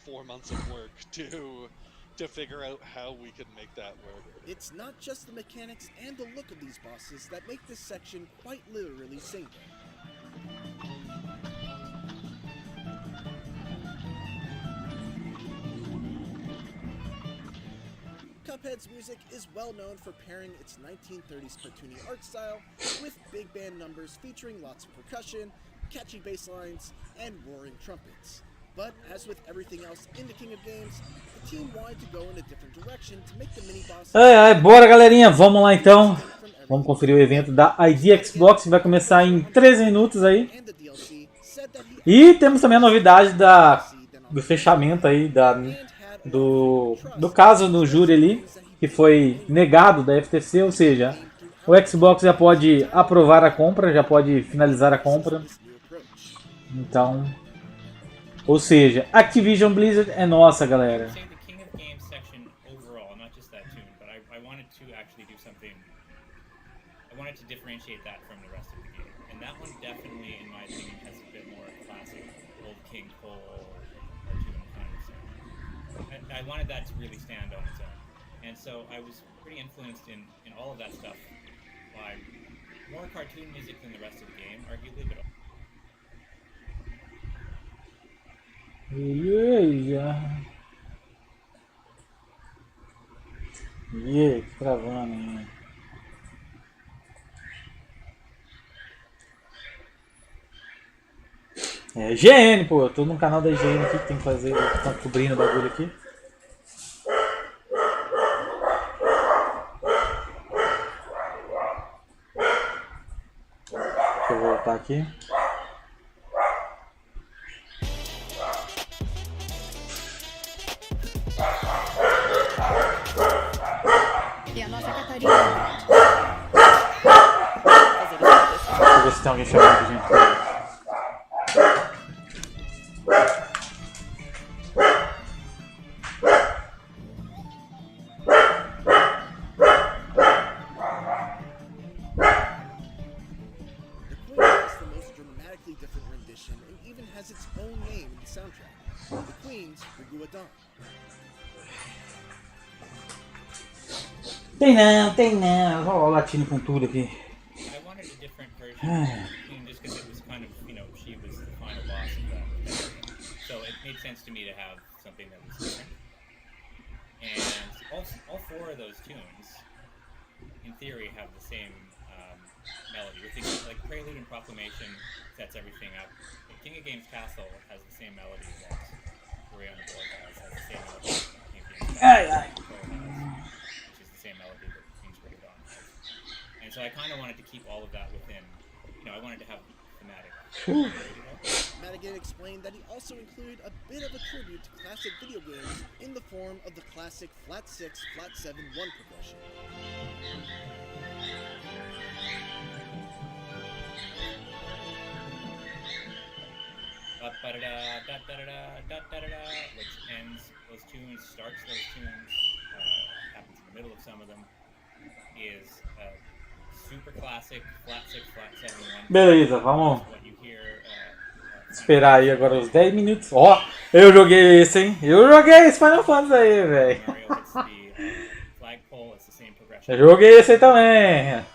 4 months of work to figure out how we could make that work. It's not just the mechanics and the look of these bosses that make this section quite literally single. Cuphead's music is well known for pairing its 1930s cartoony art style with big band numbers featuring lots of percussion, catchy bass lines, and roaring trumpets. But as with everything else in the King of Games, the team wanted to go in a different direction to make the mini-bosses... Bora, galerinha, vamos lá então. Vamos conferir o evento da ID Xbox, que vai começar em 13 minutos aí. E temos também a novidade do fechamento aí do caso do júri ali, que foi negado da FTC, ou seja, o Xbox já pode aprovar a compra, já pode finalizar a compra. Então, ou seja, Activision Blizzard é nossa, galera. I wanted that to really stand on its own. And so I was pretty influenced in all of that stuff by more cartoon music than the rest of the game, arguably, but... Travando aí. GN, pô, eu tô no canal da GN aqui que tem que fazer, tá cobrindo o bagulho aqui. Deixa eu voltar aqui. E a nossa Catarina. Deixa eu ver se tem alguém chamando aqui, gente. Tem não. Olha o latino com tudo aqui. I wanted a different version, just because it was kind of, she was the final boss of that. So it made sense to me to have something that was different. And all 4 of those tunes, in theory, have the same melody. With things like Prelude and Proclamation sets everything up. But King of Games Castle has the same melody that Ray on the Board has the same melody that King of Games Castle has, which is the same melody that King's Raid on has. And so I kind of wanted to keep all of that within, I wanted to have thematic. Madigan explained that he also included a bit of a tribute to classic video games in the form of the classic flat 6, flat 7, 1 progression. Which ends those tunes, starts those tunes, happens in the middle of some of them, is super classic flat 6, flat 7, 1. Beleza, vamos esperar aí agora os 10 minutos. Ó, eu joguei esse, hein? Eu joguei esse Final Fantasy aí, velho. Eu joguei esse aí também.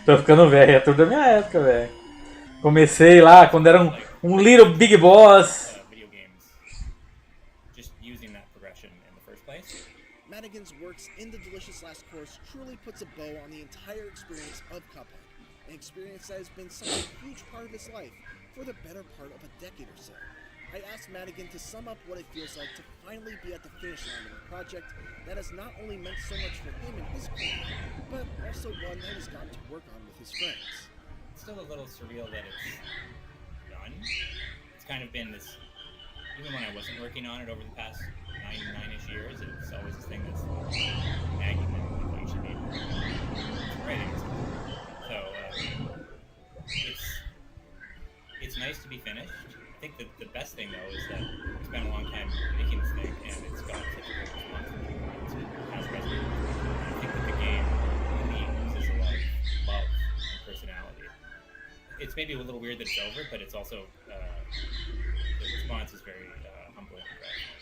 Tô ficando velho, é tudo da minha época, velho. Comecei lá quando era um Little Big Boss. Madigan's works in the delicious last course truly puts a bow on the entire experience of Cuphead, an experience that has been such a huge part of his life for the better part of a decade or so. I asked Madigan to sum up what it feels like to finally be at the finish line of a project that has not only meant so much for him and his career, but also one that he's gotten to work on with his friends. It's still a little surreal that it's done. It's kind of been this, even when I wasn't working on it over the past 9-ish years, it's always this thing that's nagging me, like, you should be writing. So it's nice to be finished. I think that the best thing though is that we spent a long time making this thing, and it's got such a great response from people. It has resonated. I think that the game really uses a lot of love and personality. It's maybe a little weird that it's over, but it's also the response is very humbling and gratifying.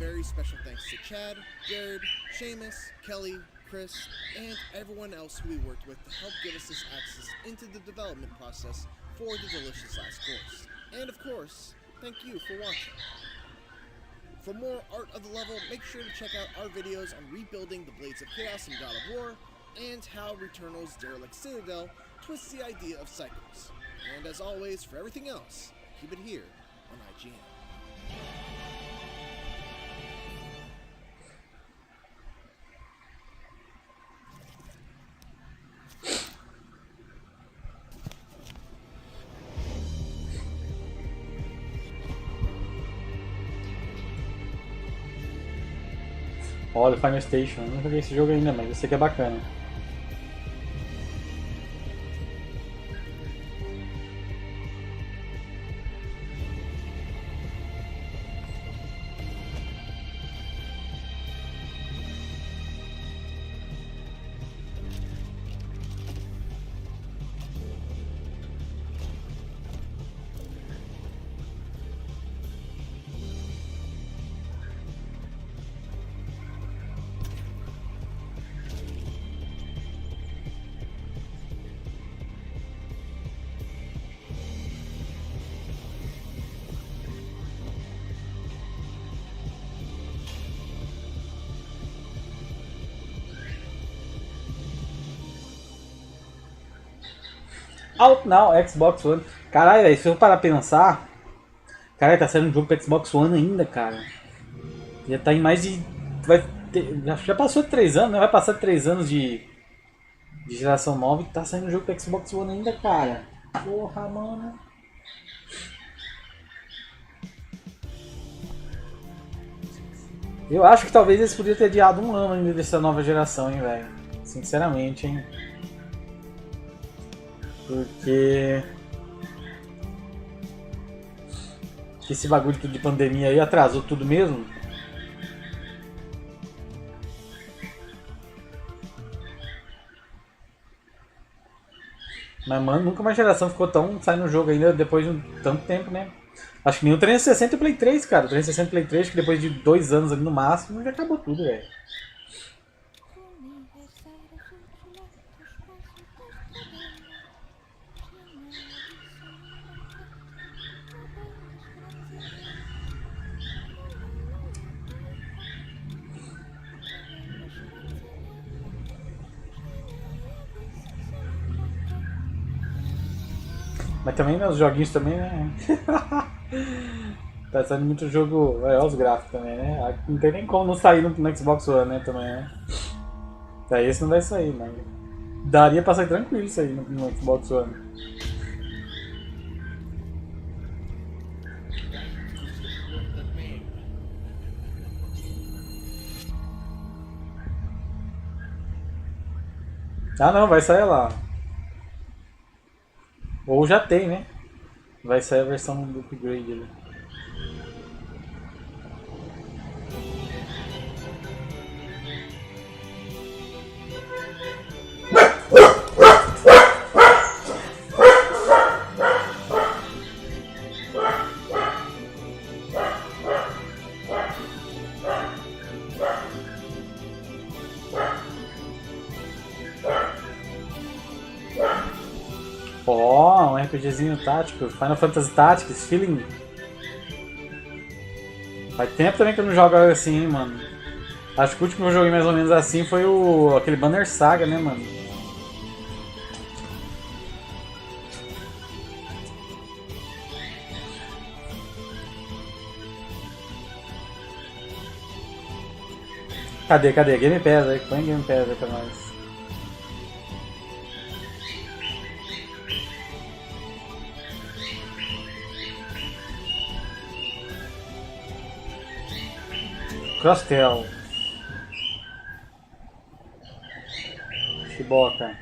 very special thanks to Chad, Jared, Seamus, Kelly, Chris, and everyone else who we worked with to help give us this access into the development process for the delicious last course. And of course, thank you for watching. For more Art of the Level, make sure to check out our videos on rebuilding the Blades of Chaos in God of War, and how Returnal's Derelict Citadel twists the idea of cycles. And as always, for everything else, keep it here on IGN. Olha, Final Station, eu não joguei esse jogo ainda, mas eu sei que é bacana. Out Now, Xbox One. Caralho, velho, se eu parar pra pensar... Caralho, tá saindo um jogo pro Xbox One ainda, cara. Já tá em mais de... Já passou de 3 anos, né? Vai passar de 3 anos de geração nova e tá saindo um jogo pro Xbox One ainda, cara. Porra, mano. Eu acho que talvez eles poderiam ter adiado um ano ainda dessa nova geração, hein, velho. Sinceramente, hein. Porque esse bagulho de pandemia aí atrasou tudo mesmo. Mas mano, nunca uma geração ficou tão saindo no jogo ainda depois de tanto tempo, né? Acho que nem o 360 e Play 3, cara. O 360 e Play 3, que depois de 2 anos ali no máximo, já acabou tudo, velho. Mas também, né, os joguinhos também, né? Tá saindo muito jogo... Olha os gráficos também, né? Não tem nem como não sair no Xbox One, né, também, né? Daí esse não vai sair, mas... Daria pra sair tranquilo isso aí no Xbox One. Ah não, vai sair lá. Ou já tem, né? Vai sair a versão do upgrade ali. Ó, um RPGzinho tático, Final Fantasy Tactics, Feeling. Faz tempo também que eu não jogo algo assim, hein, mano. Acho que o último que eu joguei mais ou menos assim foi aquele Banner Saga, né, mano. Cadê? Game Pass aí, põe Game Pass aí pra nós. Crostel. Chiboca.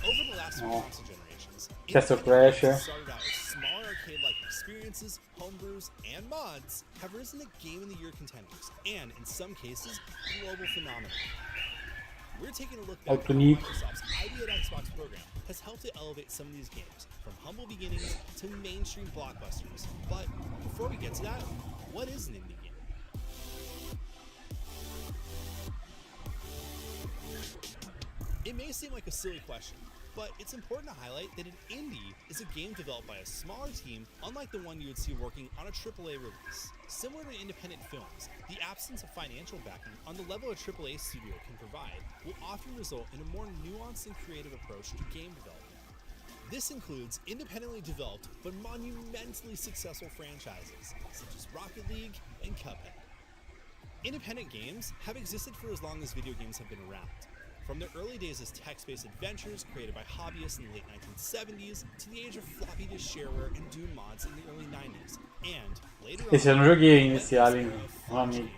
Over the last few console generations, Castle Crasher. started out as small arcade-like experiences, homebrews, and mods have risen to Game of the Year contenders, and in some cases, global phenomena. We're taking a look back at how Microsoft's Idea at Xbox program has helped to elevate some of these games from humble beginnings to mainstream blockbusters. But before we get to that, what is an indie game? It may seem like a silly question, but it's important to highlight that an indie is a game developed by a smaller team, unlike the one you would see working on a AAA release. Similar to independent films, the absence of financial backing on the level a AAA studio can provide will often result in a more nuanced and creative approach to game development. This includes independently developed but monumentally successful franchises, such as Rocket League and Cuphead. Independent games have existed for as long as video games have been around. From their early days as text-based adventures created by hobbyists in the late 1970s to the age of floppy disk shareware and Doom mods in the early 90s, and later Esse eu não joguei ainda, esse Alien, um amigo.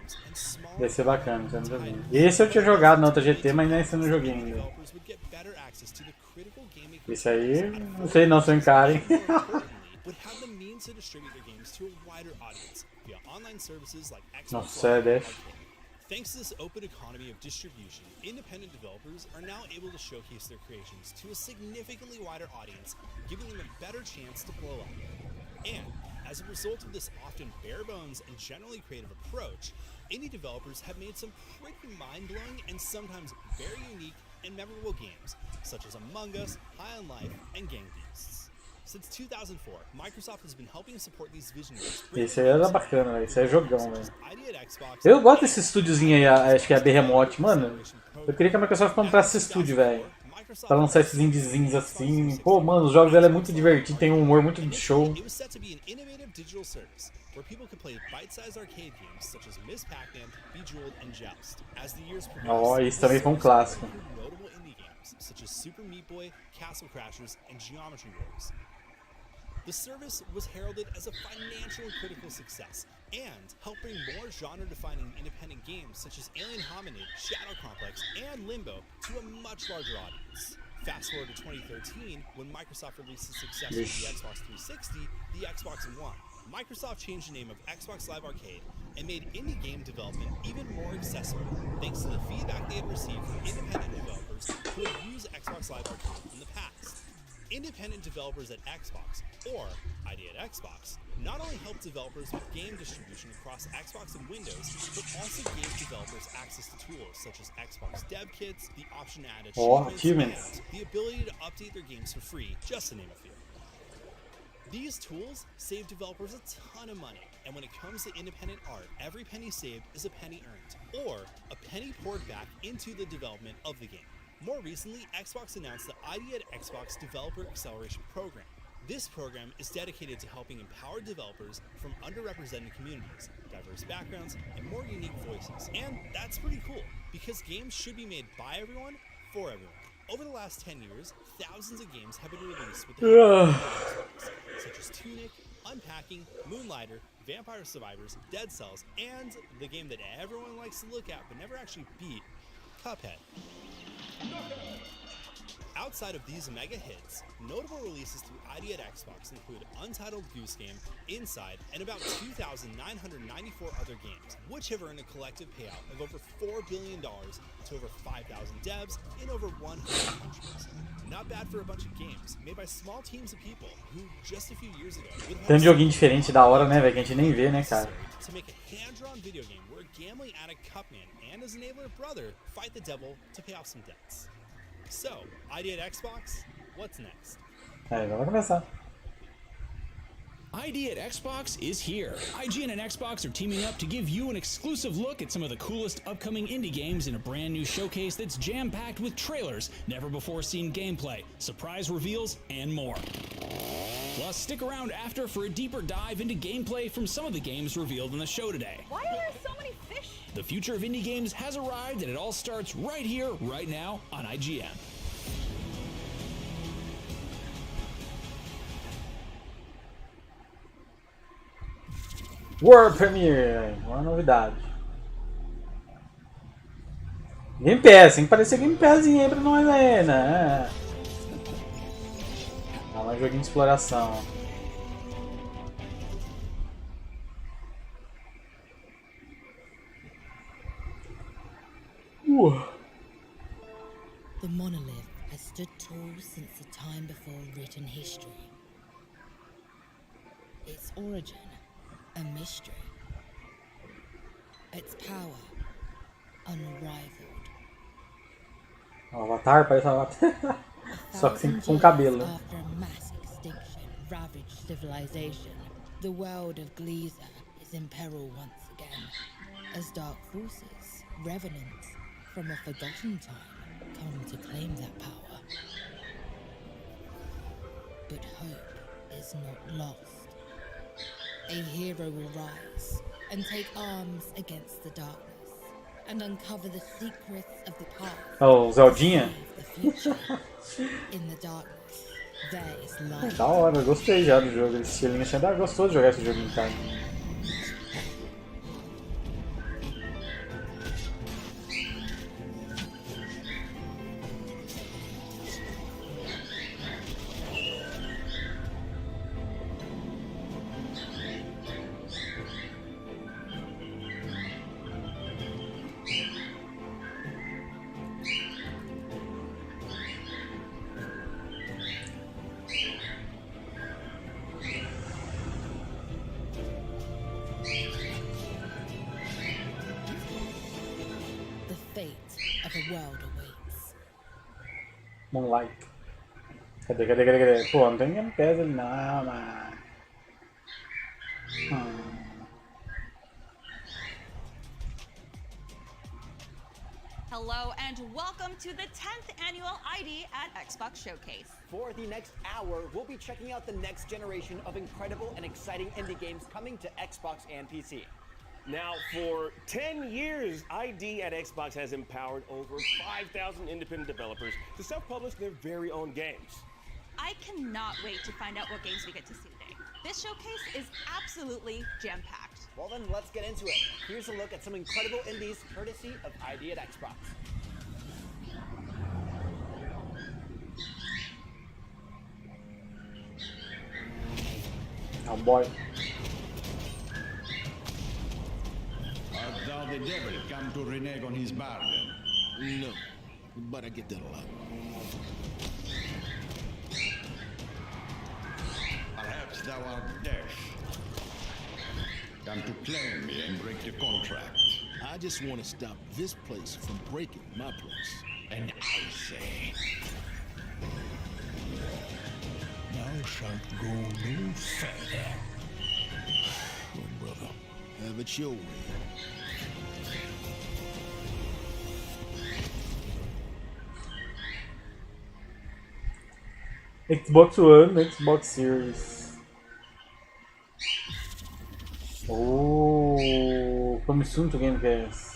Deve ser bacana, já não joguei. Esse eu tinha jogado na outra GT, mas nesse eu não joguei ainda. Esse aí, não sei não, sou em cara, hein? Nossa, é desse. Thanks to this open economy of distribution, independent developers are now able to showcase their creations to a significantly wider audience, giving them a better chance to blow up. And as a result of this often bare-bones and generally creative approach, indie developers have made some pretty mind-blowing and sometimes very unique and memorable games, such as Among Us, High on Life, and Gang Beasts. Since 2004, Microsoft has been helping support these visionaries. Esse aí era bacana, velho. Esse aí é jogão, velho. Eu gosto desse estúdiozinho aí, acho que é a Behemoth, mano. Eu queria que a Microsoft comprasse esse estúdio, velho. Pra lançar esses indiezinhos assim. Pô, mano, os jogos dela é muito divertido, tem um humor muito de show. Ó, isso também foi um clássico. Such as Super Meat Boy, Castle Crashers, and Geometry Wars. The service was heralded as a financial and critical success, and helped bring more genre-defining independent games such as Alien Hominid, Shadow Complex, and Limbo to a much larger audience. Fast forward to 2013, when Microsoft released the successor to the Xbox 360, the Xbox One. Microsoft changed the name of Xbox Live Arcade and made indie game development even more accessible, thanks to the feedback they had received from independent developers who had used Xbox Live Arcade in the past. Independent developers at Xbox, or ID at Xbox, not only help developers with game distribution across Xbox and Windows, but also gave developers access to tools such as Xbox Dev Kits, the option to add achievements, and the ability to update their games for free, just to name a few. These tools save developers a ton of money, and when it comes to independent art, every penny saved is a penny earned, or a penny poured back into the development of the game. More recently, Xbox announced the ID at Xbox Developer Acceleration Program. This program is dedicated to helping empower developers from underrepresented communities, diverse backgrounds, and more unique voices. And that's pretty cool, because games should be made by everyone, for everyone. Over the last 10 years, thousands of games have been released with the help of Xbox, such as Tunic, Unpacking, Moonlighter, Vampire Survivors, Dead Cells, and the game that everyone likes to look at but never actually beat, Cuphead. Outside of these mega hits, notable releases through ID at Xbox include Untitled Goose Game, Inside, and about 2,994 other games, which have earned a collective payout of over $4 billion to over 5,000 devs in over 100 countries. Not bad for a bunch of games made by small teams of people who, just a few years ago, tem joguinho diferente da hora, né, velho, que a gente nem vê, né, cara? To make a hand-drawn video game where a gambling addict Cupman and his enabler brother fight the devil to pay off some debts. So, ID at Xbox, what's next? Aí, vamos começar. ID at Xbox is here. IGN and Xbox are teaming up to give you an exclusive look at some of the coolest upcoming indie games in a brand new showcase that's jam-packed with trailers, never-before-seen gameplay, surprise reveals, and more. Plus, stick around after for a deeper dive into gameplay from some of the games revealed in the show today. Why are there so many fish? The future of indie games has arrived, and it all starts right here, right now, on IGN. World Premiere, uma novidade. Game Pass, tem que parecer Game Passinho aí pra nós aí, né? Não, mais joguinho de exploração. The monolith has stood tool since the time before written history. Its origin, a mystery. Its power, unrivaled. O Avatar, parece um Avatar. Só que sem, com cabelo. After a mass extinction ravaged civilization, the world of Gleeza is in peril once again, as dark forces, revenants from a forgotten time, come to claim that power. But hope is not lost. A hero will rise and take arms against the darkness and uncover the secrets of the past. Oh, Zeldinha? The future. In the darkness, there is light. Da hora, eu gostei já do jogo. Esse estilinho assim, gostou de jogar esse jogo em casa. Moonlight. Cadê? Pô, não tem Game Pass ali não, mano. Hello and welcome to the 10th annual ID at Xbox Showcase. For the next hour, we'll be checking out the next generation of incredible and exciting indie games coming to Xbox and PC. Now, for 10 years, ID at Xbox has empowered over 5,000 independent developers to self-publish their very own games. I cannot wait to find out what games we get to see today. This showcase is absolutely jam-packed. Well then, let's get into it. Here's a look at some incredible indies courtesy of ID at Xbox. Oh boy. Art thou the devil come to renege on his bargain? No, but I get that a lot. Perhaps thou art deaf. Come to claim me and break the contract. I just want to stop this place from breaking my place. And I say, thou shalt go no further. Oh, brother, have it your way. Xbox One, Xbox Series. Oh, coming soon to Game Pass.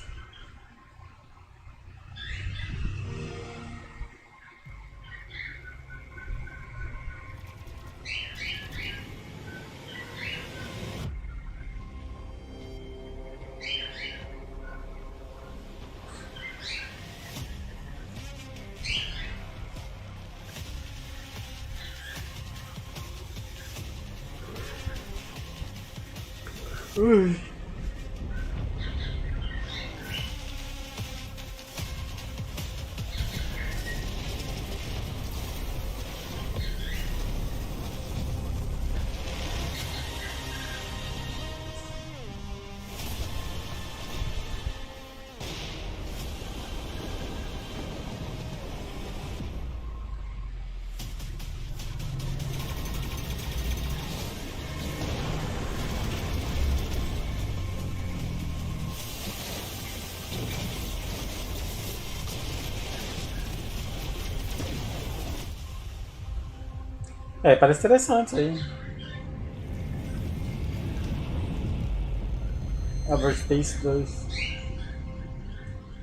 É, parece interessante isso aí. Everspace 2.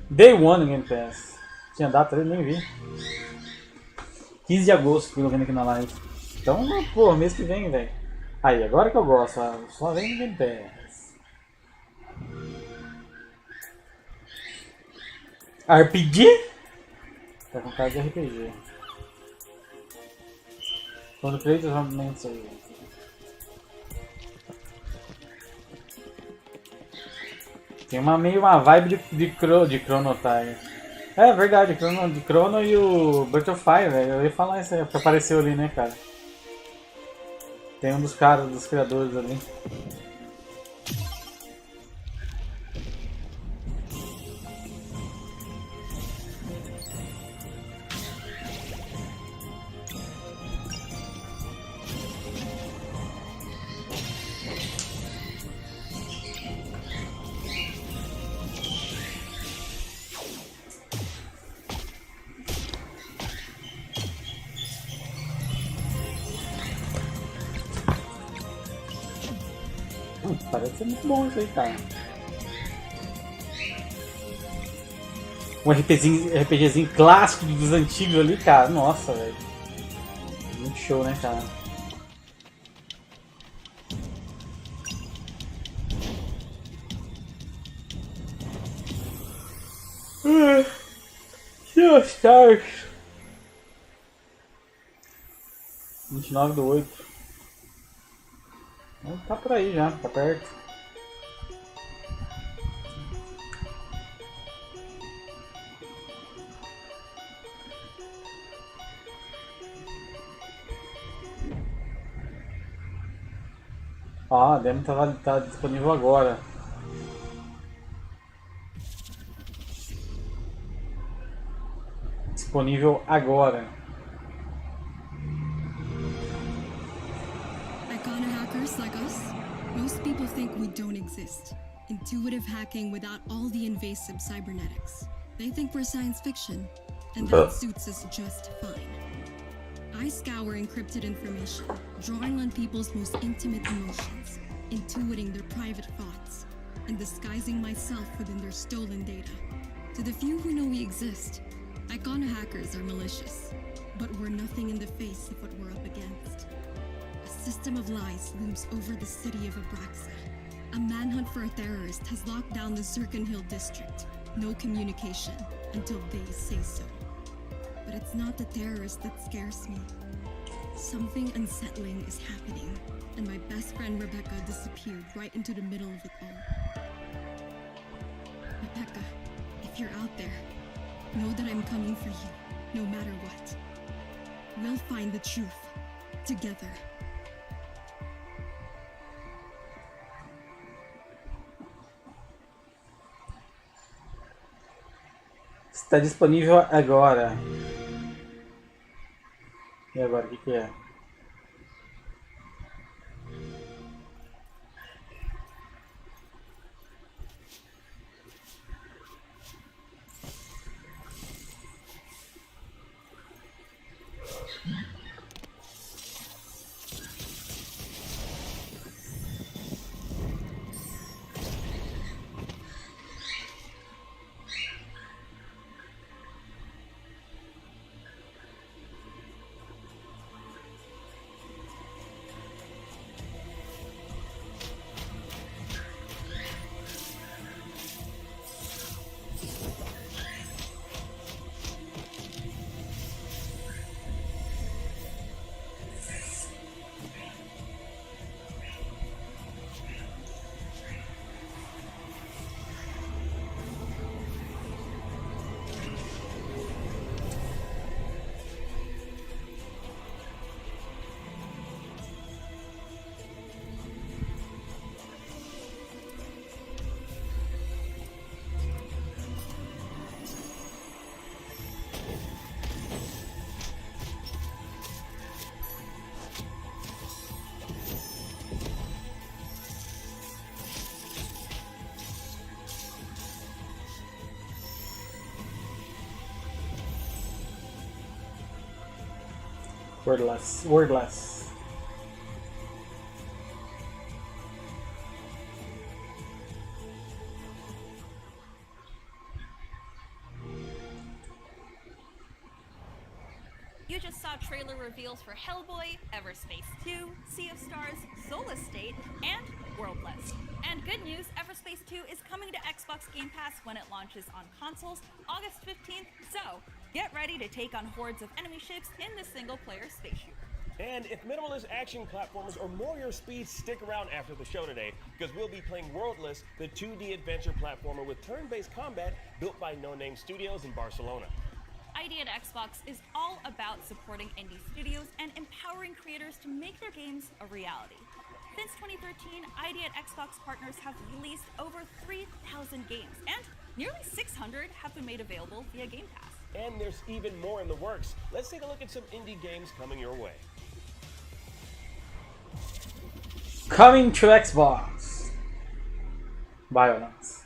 Day 1 no Game Pass. Tinha data ali, nem vi. 15 de agosto, fui vendo aqui na live. Então, pô, mês que vem, velho. Aí, agora que eu gosto, só vem no Game Pass. RPG? Tá com cara de RPG. Quando creio os movimentos aí. Tem meio uma vibe de Chrono Trigger. É verdade, o Chrono e o Breath of Fire, velho. Eu ia falar isso aí, que apareceu ali, né, cara? Tem um dos caras, dos criadores ali. Parece ser muito bom isso aí, cara. Um RPGzinho clássico dos antigos ali, cara. Nossa, velho. Muito show, né, cara? Stars. 29/8. Tá por aí já, tá perto. A demo tá disponível agora. Disponível agora. Like us, most people think we don't exist. Intuitive hacking without all the invasive cybernetics. They think we're science fiction, and that suits us just fine. I scour encrypted information, drawing on people's most intimate emotions, intuiting their private thoughts, and disguising myself within their stolen data. To the few who know we exist, Icona hackers are malicious, but we're nothing in the face of what we're up against. A system of lies looms over the city of Abraxa. A manhunt for a terrorist has locked down the Zirconhill district. No communication until they say so. But it's not the terrorist that scares me. Something unsettling is happening, and my best friend Rebecca disappeared right into the middle of it all. Rebecca, if you're out there, know that I'm coming for you, no matter what. We'll find the truth, together. Está disponível agora. E agora, o que é? Wordless. You just saw trailer reveals for Hellboy, Everspace 2, Sea of Stars, Soul Estate, and Worldless. And good news, Everspace 2 is coming to Xbox Game Pass when it launches on consoles August 15th, so get ready to take on hordes of enemy ships in the single-player space shooter. And if minimalist action platformers are more your speed, stick around after the show today, because we'll be playing Worldless, the 2D adventure platformer with turn-based combat built by no-name studios in Barcelona. ID at Xbox is all about supporting indie studios and empowering creators to make their games a reality. Since 2013, ID at Xbox partners have released over 3,000 games, and nearly 600 have been made available via Game Pass. And there's even more in the works. Let's take a look at some indie games coming your way. Coming to Xbox. Violence.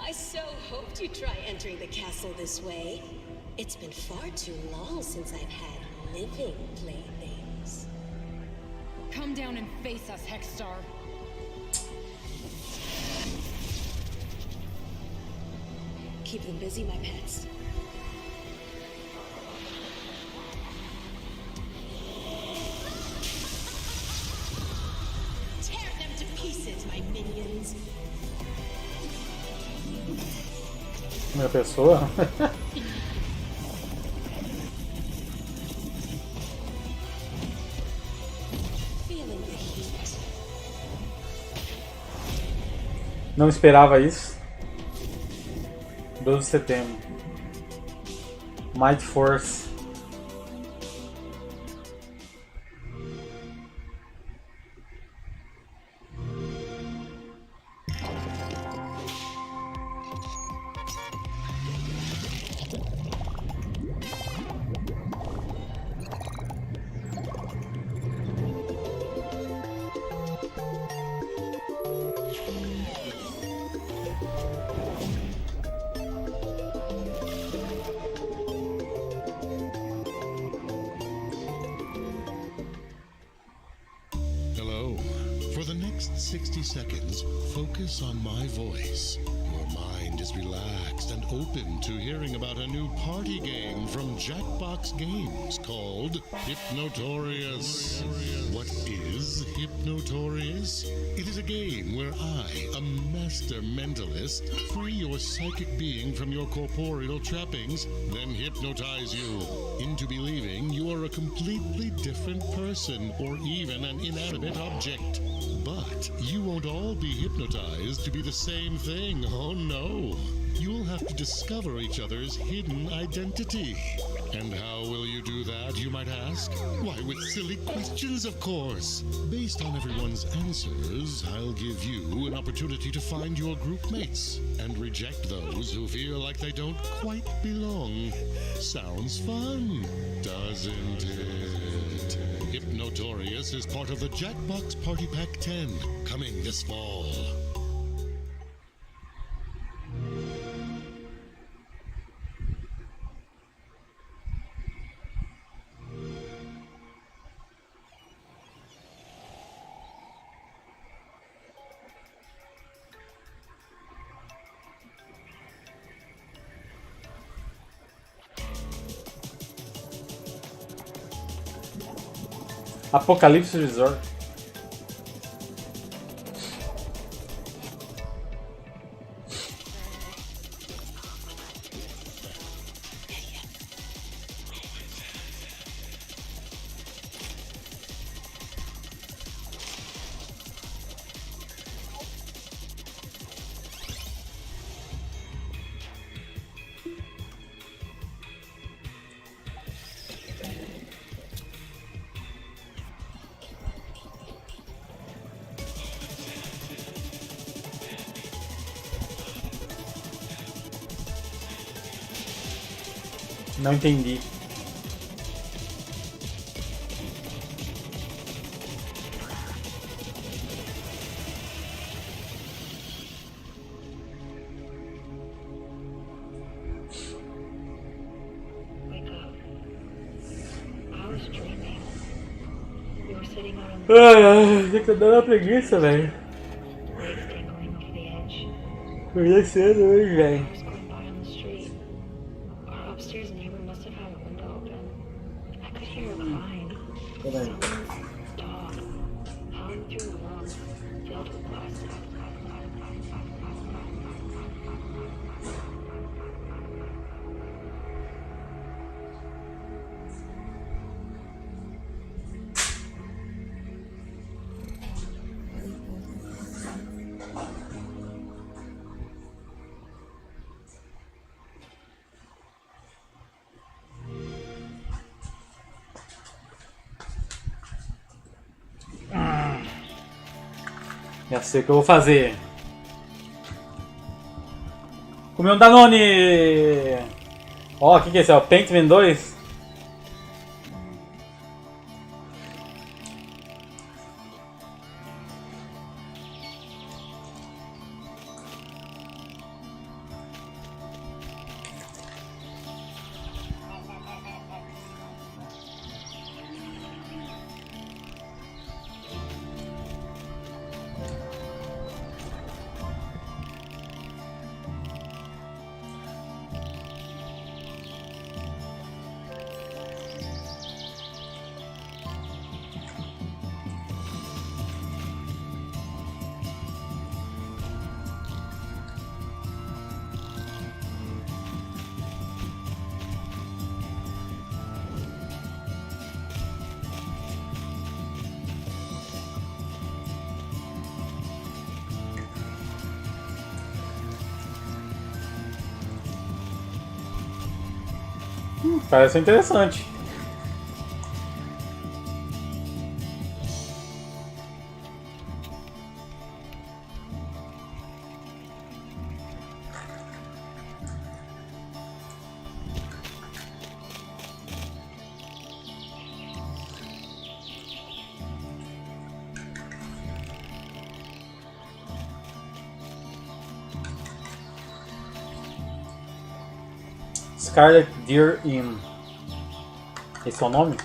I so hoped you'd try entering the castle this way. It's been far too long since I've had living playthings. Come down and face us, Hexstar. Keep them busy, my pets. Tear them to pieces, my minions. Minha pessoa. Feeling the heat. Não esperava isso. 12 de setembro. Might Force. Hello. For the next 60 seconds, focus on my voice. Your mind is relaxed and open to hearing about a new party game from Jackbox Games called Hypnotorious. What is Hypnotorious? It is a game where I, a master mentalist, free your psychic being from your corporeal trappings, then hypnotize you into believing you are a completely different person or even an inanimate object. But you won't all be hypnotized to be the same thing, oh no. You'll have to discover each other's hidden identity. And how will you do that, you might ask? Why, with silly questions, of course. Based on everyone's answers, I'll give you an opportunity to find your group mates and reject those who feel like they don't quite belong. Sounds fun, doesn't it? Hypnotorious is part of the Jackbox Party Pack 10, coming this fall. Apocalipse Resort. Não entendi. Ai, tem que dar uma preguiça, velho. Acordei cedo hoje, velho. Já sei o que eu vou fazer. Comer um Danone! Ó, o que é esse? O Paintman 2? Parece interessante. Scarlet Deer Inn. Esse é o nome?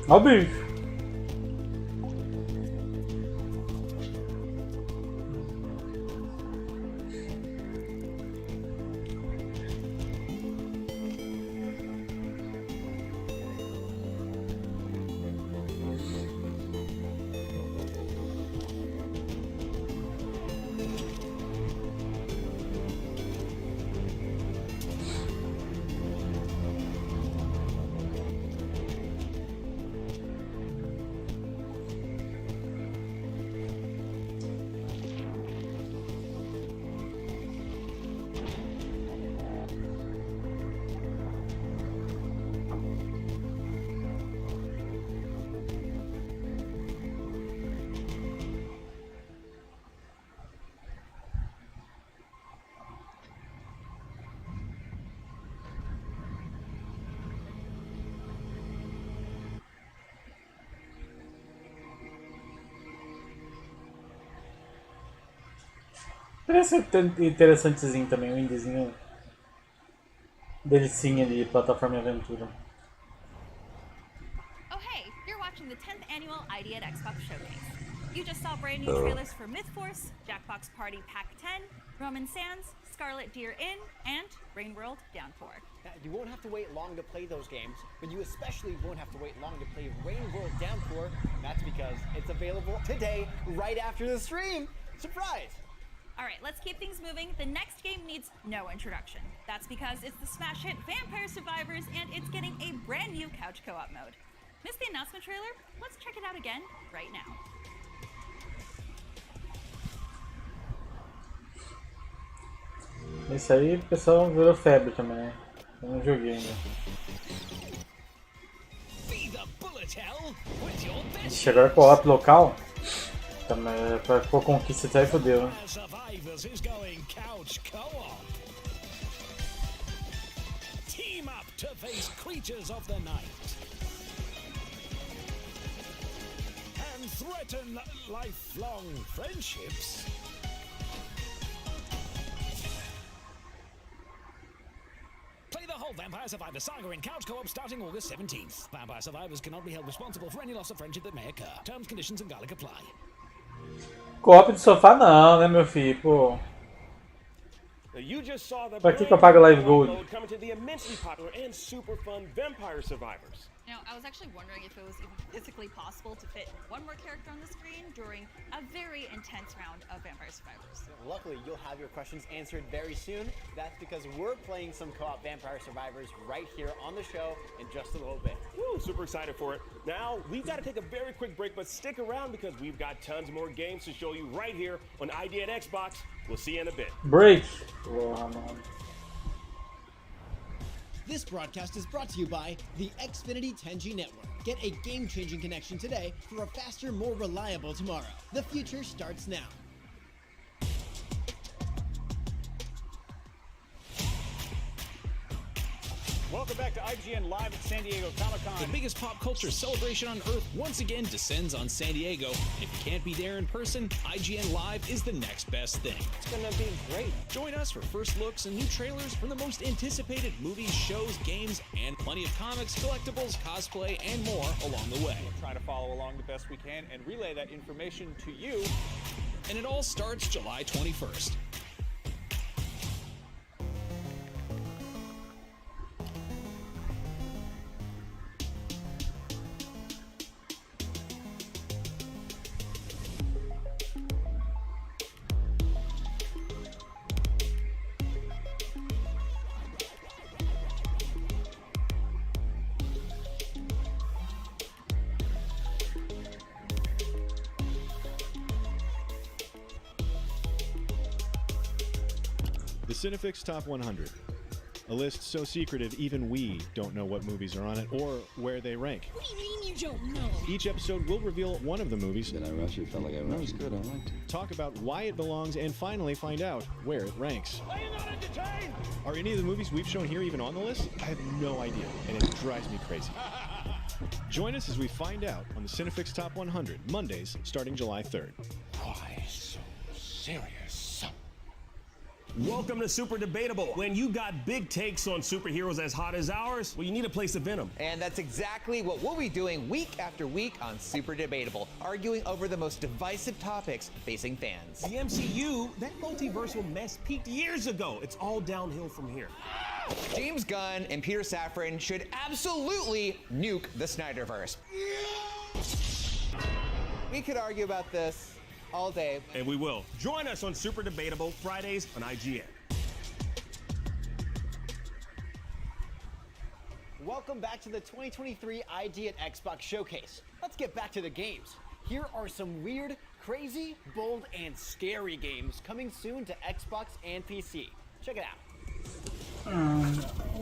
Ó o bicho. Parece interessantezinho também, um indiezinho delicinha de plataforma e aventura. Oh hey, you're watching the 10th annual ID at Xbox Showcase. You just saw brand new trailers for Mythforce, Jackbox Party Pack 10, Roman Sands, Scarlet Deer Inn, and Rain World Downpour. You won't have to wait long to play those games, but you especially won't have to wait long to play Rain World Downpour. That's because it's available today, right after the stream. Surprise! Alright, let's keep things moving. The next game needs no introduction. That's because it's the smash hit Vampire Survivors, and it's getting a brand new couch co-op mode. Missed the announcement trailer? Let's check it out again right now. Esse aí o pessoal virou febre também, né? Eu não joguei ainda. Ixi, agora co-op local? Também, pra pôr conquista até fodeu, né? Team up to face creatures of the night and threaten lifelong friendships. Vampire Survivor Saga in couch co-op starting August 17th. Vampire survivors cannot be held responsible for any loss of friendship that may occur. Terms, conditions, and garlic apply. Co-op de sofá não, né, meu filho? Pô. You just saw the Pra que eu pago Live Gold? coming to the immensely popular and super fun Vampire Survivors. Now, I was actually wondering if it was even physically possible to fit one more character on the screen during a very intense round of Vampire Survivors. Luckily, you'll have your questions answered very soon. That's because we're playing some co-op Vampire Survivors right here on the show in just a little bit. Woo, super excited for it. Now, we've got to take a very quick break, but stick around because we've got tons more games to show you right here on ID at Xbox. We'll see you in a bit. Break. This broadcast is brought to you by the Xfinity 10G network. Get a game-changing connection today for a faster, more reliable tomorrow. The future starts now. Welcome back to IGN Live at San Diego Comic-Con. The biggest pop culture celebration on Earth once again descends on San Diego. And if you can't be there in person, IGN Live is the next best thing. It's gonna be great. Join us for first looks and new trailers from the most anticipated movies, shows, games, and plenty of comics, collectibles, cosplay, and more along the way. We'll try to follow along the best we can and relay that information to you. And it all starts July 21st. The Cinefix Top 100. A list so secretive even we don't know what movies are on it or where they rank. What do you mean you don't know? Each episode will reveal one of the movies. Did I rush it? Felt like I rushed. That was good. I liked it. Talk about why it belongs and finally find out where it ranks. Are you not entertained? Are any of the movies we've shown here even on the list? I have no idea, and it drives me crazy. Join us as we find out on the Cinefix Top 100, Mondays starting July 3rd. Why so serious? Welcome to Super Debatable. When you got big takes on superheroes as hot as ours, well, you need a place to vent them. And that's exactly what we'll be doing week after week on Super Debatable, arguing over the most divisive topics facing fans. The MCU, that multiversal mess peaked years ago. It's all downhill from here. James Gunn and Peter Safran should absolutely nuke the Snyderverse. We could argue about this all day. And we will. Join us on Super Debatable Fridays on IGN. Welcome back to the 2023 ID at Xbox Showcase. Let's get back to the games. Here are some weird, crazy, bold, and scary games coming soon to Xbox and PC. Check it out.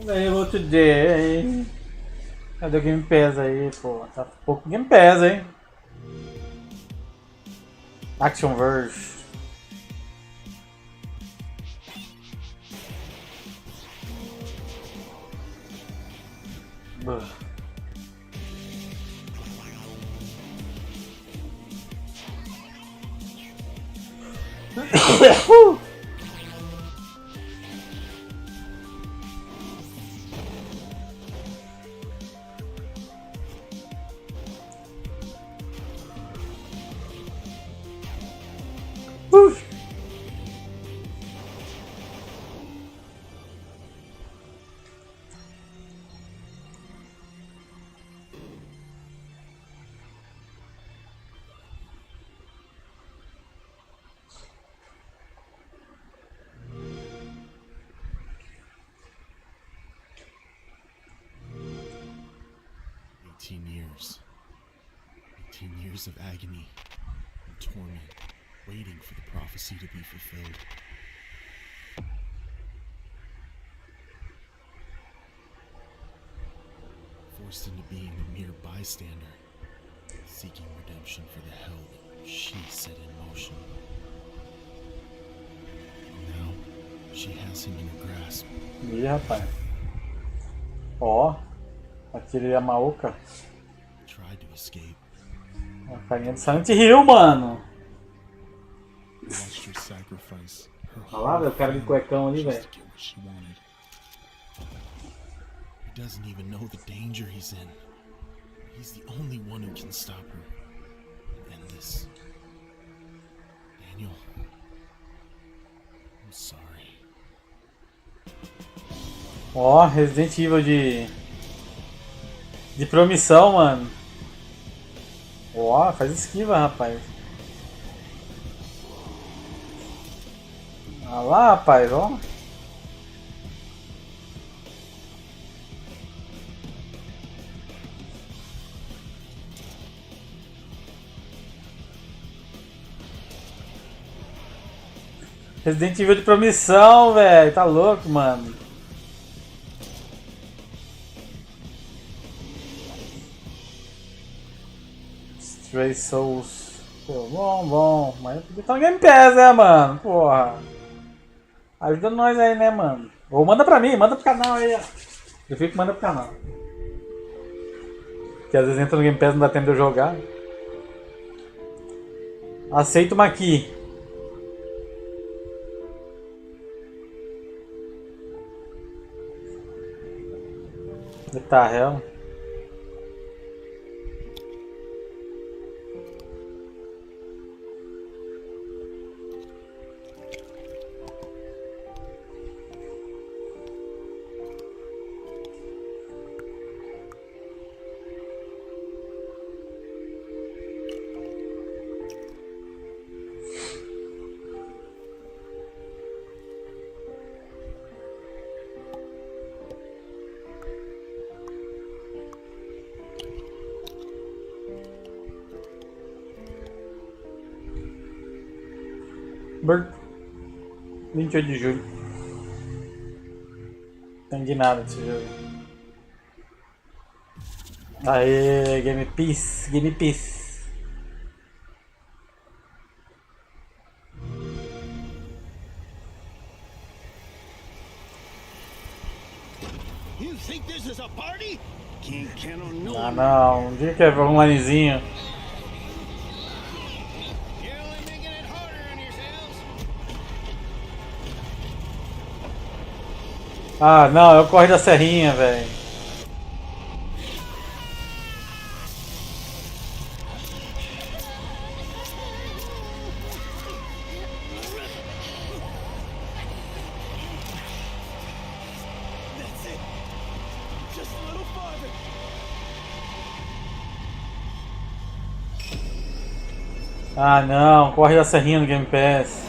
Available today. Cadê o Game Pass aí, pô? Tá pouco Game Pass, hein? Action Verge. Years. 18 years of agony and torment, waiting for the prophecy to be fulfilled. Forced into being a mere bystander, seeking redemption for the hell that she set in motion. Now, she has him in her grasp. Ih, rapaz. Ó. Aquele Yamaoka. Tried to escape. A carinha de Silent Hill, mano. Watched her sacrifice her Olha lá, velho, o cara de cuecão ali, velho. doesn't even know the danger he's in. He's the only one who can stop her and end this. Daniel, I'm sorry. Ó, Resident Evil de promissão, mano. Ó, faz esquiva, rapaz. Ah lá, rapaz, ó. Resident Evil de promissão, velho. Tá louco, mano. Stray Souls. Pô, bom. Mas tá no Game Pass, né, mano? Porra. Ajuda nós aí, né, mano? Ou manda pra mim, manda pro canal aí, ó. Eu fico que manda pro canal. Que às vezes entra no Game Pass e não dá tempo de eu jogar. Aceito uma aqui. Eita, hell. Bird. 28 de julho. Não entendi nada desse jogo. Aê, Game Peace, Game Peace. You think this is a party? Can't count on no. Ah não, um dia que é onlinezinho. Ah, não, é o corre da serrinha, velho. Ah, não, corre da serrinha no Game Pass.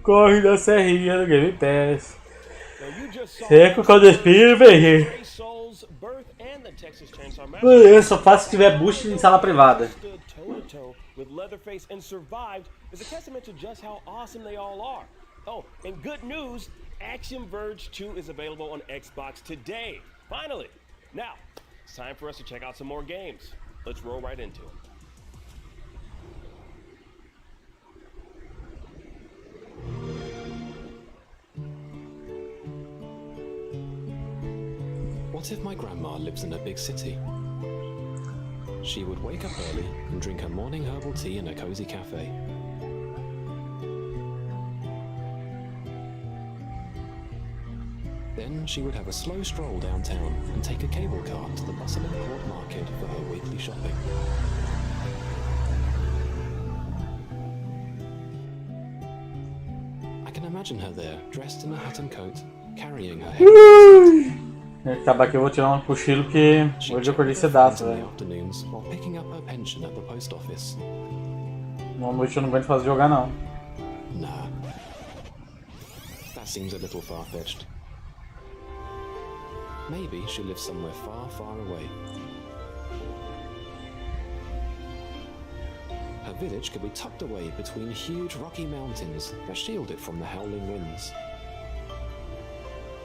Corre da serrinha no Game Pass. Seco com o despiro, velho. Eu só faço se tiver boost em sala privada. With Leatherface and survived is a testament to just how awesome they all are. Oh, and good news, Action Verge 2 is available on Xbox today. Finally. Now, it's time for us to check out some more games. Let's roll right into it. What if my grandma lives in a big city? She would wake up early and drink her morning herbal tea in a cozy cafe. Then she would have a slow stroll downtown and take a cable car to the bustling port market for her weekly shopping. I can imagine her there, dressed in a hat and coat, carrying her head. Acabar que eu vou tirar um cochilo que hoje eu acordei cedaço, velho. Uma noite eu não aguento fazer jogar não. Nah. That seems a little far-fetched. Maybe she lives somewhere far, far away. Her village could be tucked away between huge rocky mountains that shield it from the howling winds.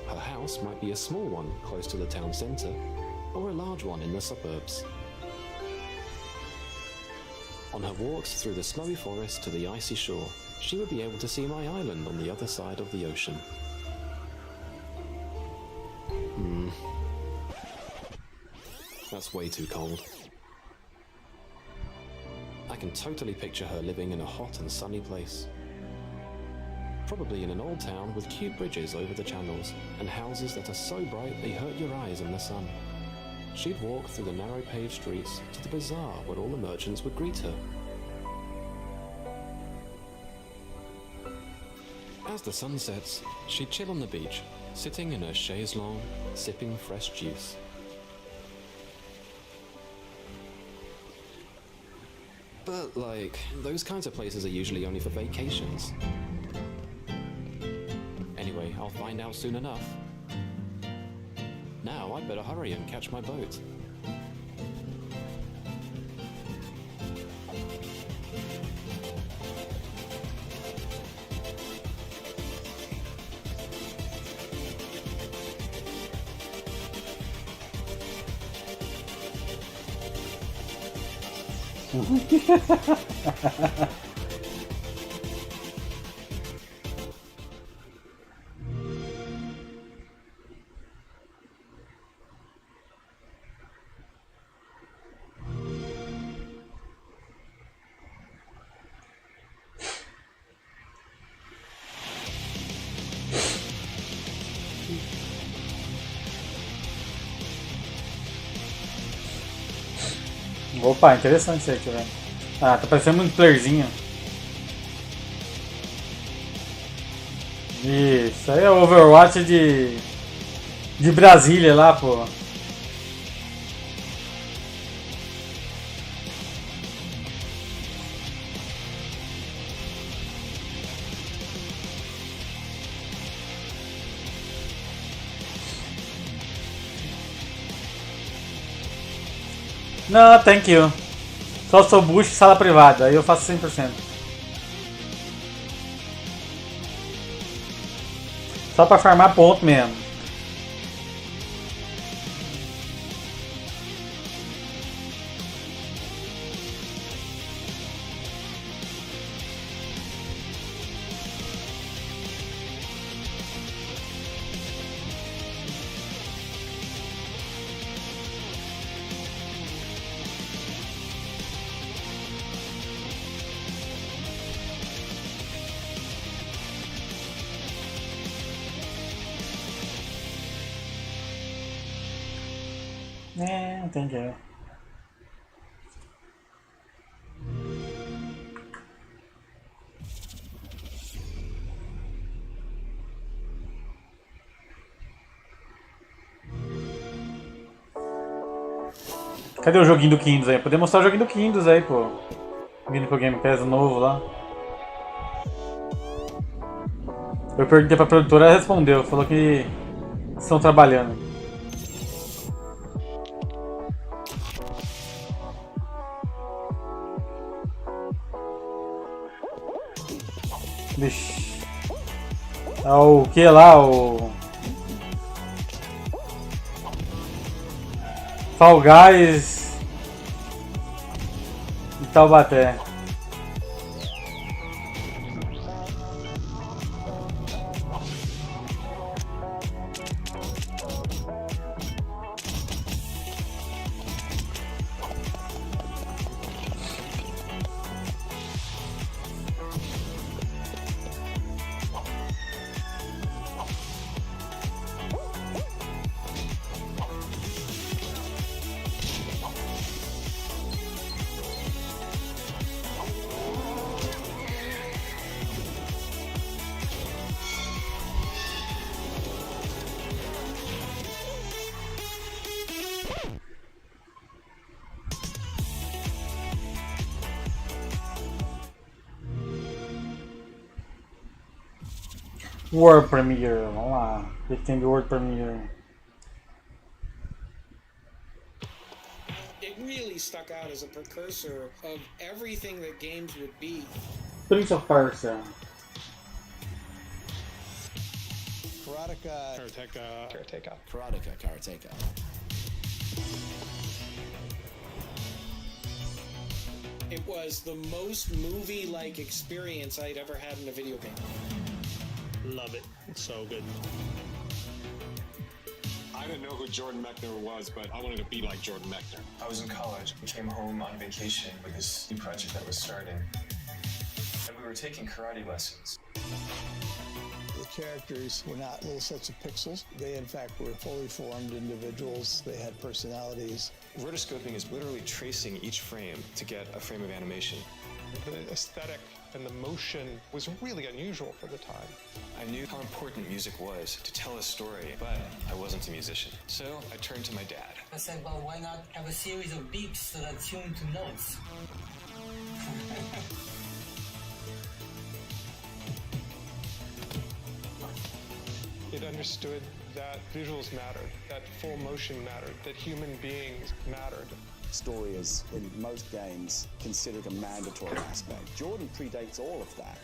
Her house might be a small one close to the town centre, or a large one in the suburbs. On her walks through the snowy forest to the icy shore, she would be able to see my island on the other side of the ocean. That's way too cold. I can totally picture her living in a hot and sunny place. probably in an old town with cute bridges over the channels and houses that are so bright they hurt your eyes in the sun. She'd walk through the narrow paved streets to the bazaar where all the merchants would greet her. As the sun sets, she'd chill on the beach, sitting in her chaise longue, sipping fresh juice. But, like, those kinds of places are usually only for vacations. Anyway, I'll find out soon enough. Now, I'd better hurry and catch my boat. Opa, interessante isso aqui, velho. Ah, tá parecendo muito playerzinho. Isso aí é o Overwatch de Brasília lá, pô. Não, thank you. Só sou bush e sala privada, aí eu faço 100%. Só pra farmar ponto mesmo. Entendi. Cadê o joguinho do Quindos aí? Poder mostrar o joguinho do Quindos aí, pô. Vindo pro Game Pass novo lá. Eu perguntei pra produtora, ela respondeu. Falou que estão trabalhando. Vixe. É o que lá? O Fall Guys e Taubaté. World Premiere, vamos lá. O que tem de World Premiere? It really stuck out as a precursor of everything that games would be. Prince of Persia. Karateka. It was the most movie-like experience I'd ever had in a video game. Love it. It's so good. I didn't know who Jordan Mechner was, but I wanted to be like Jordan Mechner. I was in college. We came home on vacation with this new project that was starting. and we were taking karate lessons. The characters were not little sets of pixels. They, in fact, were fully formed individuals. They had personalities. Rotoscoping is literally tracing each frame to get a frame of animation. The aesthetic and the motion was really unusual for the time. I knew how important music was to tell a story, but I wasn't a musician. So I turned to my dad. I said, well, why not have a series of beeps that are tuned to notes? It understood that visuals mattered, that full motion mattered, that human beings mattered. Story is, in most games, considered a mandatory aspect. Jordan predates all of that.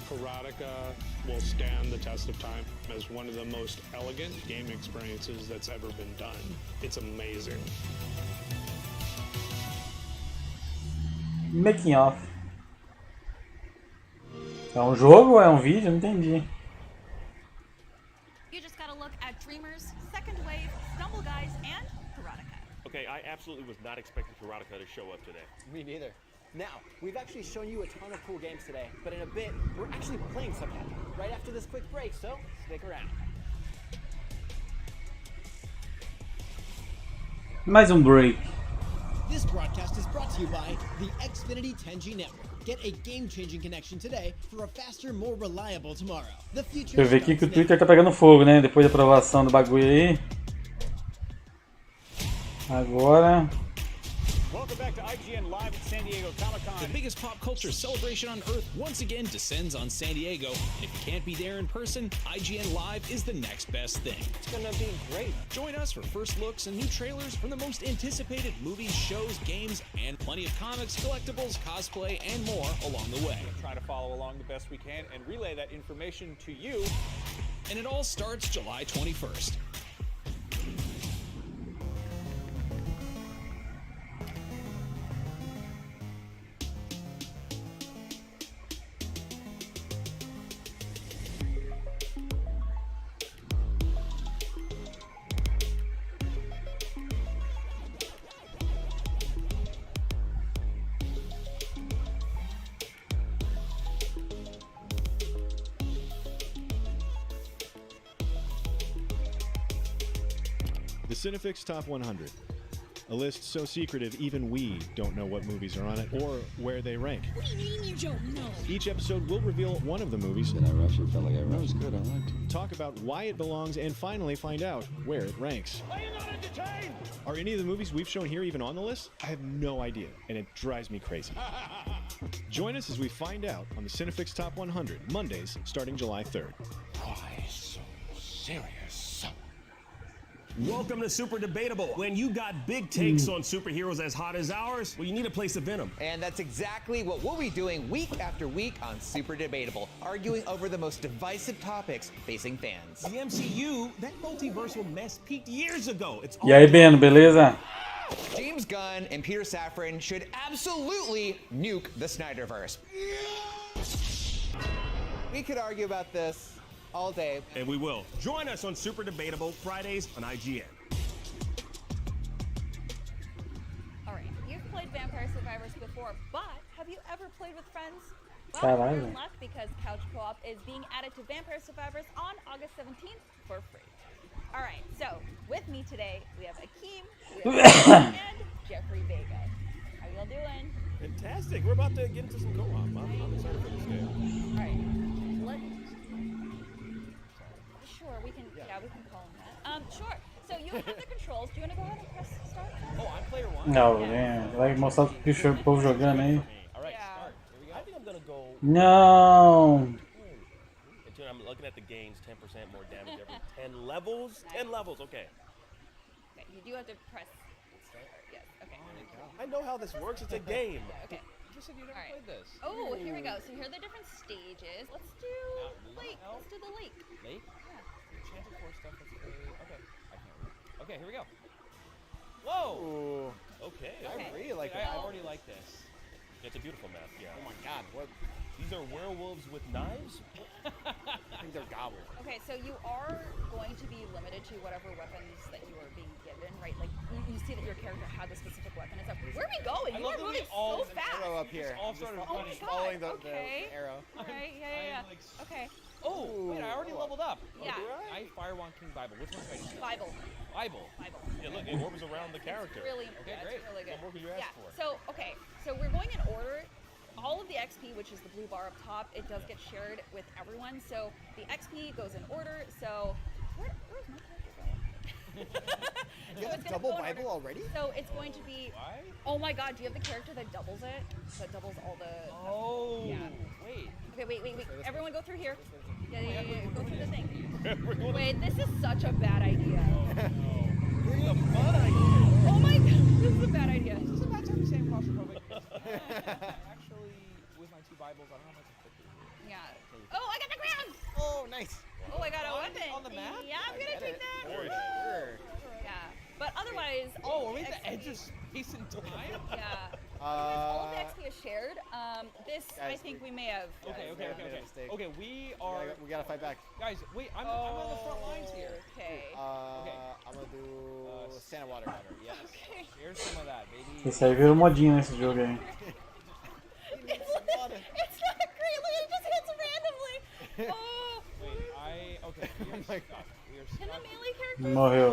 Karateka will stand the test of time as one of the most elegant game experiences that's ever been done. It's amazing. Making off. É um jogo ou é um vídeo? Não entendi. You just gotta look at Dreamers, Second Wave, Stumble Guys, and Karateka. Okay, I absolutely was not expecting Karateka to show up today. Me neither. Now, we've actually shown you a ton of cool games today, but in a bit, we're actually playing some of them right after this quick break, so stick around. Mais break. This broadcast is brought to you by the Xfinity 10G network. Get a game-changing connection today for a faster, more reliable tomorrow. The future. Deixa eu ver aqui que o Twitter tá pegando fogo, né? Depois da aprovação do bagulho aí. Agora. Welcome back to IGN Live at San Diego Comic-Con. The biggest pop culture celebration on Earth once again descends on San Diego. And if you can't be there in person, IGN Live is the next best thing. It's gonna be great. Join us for first looks and new trailers from the most anticipated movies, shows, games, and plenty of comics, collectibles, cosplay, and more along the way. We'll try to follow along the best we can and relay that information to you. And it all starts July 21st. The Cinefix Top 100. A list so secretive even we don't know what movies are on it or where they rank. What do you mean you don't know? Each episode will reveal one of the movies. Did I rush it? Felt like I rushed. That was good, I liked it. Talk about why it belongs and finally find out where it ranks. Are you not entertained? Are any of the movies we've shown here even on the list? I have no idea, and it drives me crazy. Join us as we find out on the Cinefix Top 100, Mondays, starting July 3rd. Why so serious? Welcome to Super Debatable. When you got big takes on superheroes as hot as ours, well, you need a place to vent them. And that's exactly what we'll be doing week after week on Super Debatable, arguing over the most divisive topics facing fans. The MCU, that multiversal mess peaked years ago. It's E aí, Ben, beleza? James Gunn and Peter Safran should absolutely nuke the Snyderverse. We could argue about this all day. And we will. Join us on Super Debatable Fridays on IGN. All right, you've played Vampire Survivors before, but have you ever played with friends? Caralho. Well, you're in luck because Couch Co-op is being added to Vampire Survivors on August 17th for free. All right, so with me today, we have Akeem, we have and Jeffrey Vega. How y'all doing? Fantastic. We're about to get into some co-op. I'm excited for this game. All right, Sure, we can. Yeah, we can call him that. Sure. So you have the controls. Do you want to go ahead and press start? Oh, I'm player one. Não, vai mostrar o povo jogando aí. All right, start. Here we go. I think I'm gonna go. Não. Until I'm looking at the gains, 10% more damage every 10 levels. 10 levels. Okay. Okay, you do have to press start. Yes. Okay. I know how this works. It's a game. Okay. You just said you never played this. Oh, here we go. So here are the different stages. Let's do lake. Let's do the lake. Lake? Yeah. Enchanted forest stuff. Okay. I can't remember. Okay, here we go. Whoa. Okay. I really like it. I already like this. It's a beautiful map. Yeah. Oh my God! What? These are werewolves with knives? I think they're goblins. Okay, so you are going to be limited to whatever weapons that you are being given, right? Like you see that your character had the specific weapon. It's like, where are we going? You are moving so fast. arrow up here. all I'm just started fo- running. just following the Okay. arrow. Alright, yeah. Okay. Oh, wait, I already leveled up. Yeah. I Firewand King Bible. Which one should I do? Bible. Bible. Yeah, look, it orbs around the character. Really, Okay, yeah, great. It's really good. What more could you ask for? So, okay, so we're going in order. All of the XP, which is the blue bar up top, it does get shared with everyone. So the XP goes in order. So where's my character going? You have a double Bible already? So it's going to be. Why? Oh my God! Do you have the character that doubles it? That doubles all the. Oh. Yeah. Wait. Okay, wait. Everyone go through here. Yeah. Go through the thing. We're going Wait, this is such a bad idea. This is a fun idea. Oh my God! This is a bad idea. This is about to have the same claustrophobic. Actually, with my 2 Bibles, I don't know how much to put through here. Yeah. Oh, I got the ground! Oh, nice. Oh, I got a weapon. On the map? Yeah, I'm gonna take that. Sure. Yeah. But otherwise, Oh, all are we at the XP edge of space and time? Yeah. All of the XP is shared. This, I guys, think we may have. Okay. made a mistake. Okay, we are. We gotta fight back. Guys, wait, I'm on the front lines here. Okay. I'm gonna do Santa Water. Yes. Okay. Here's some of that, baby. Esse aí virou modinha nesse jogo aí. It's not a great land. It just hits randomly. Oh. Wait, okay. We are stuck. We are Can stuck. the melee character? Morreu.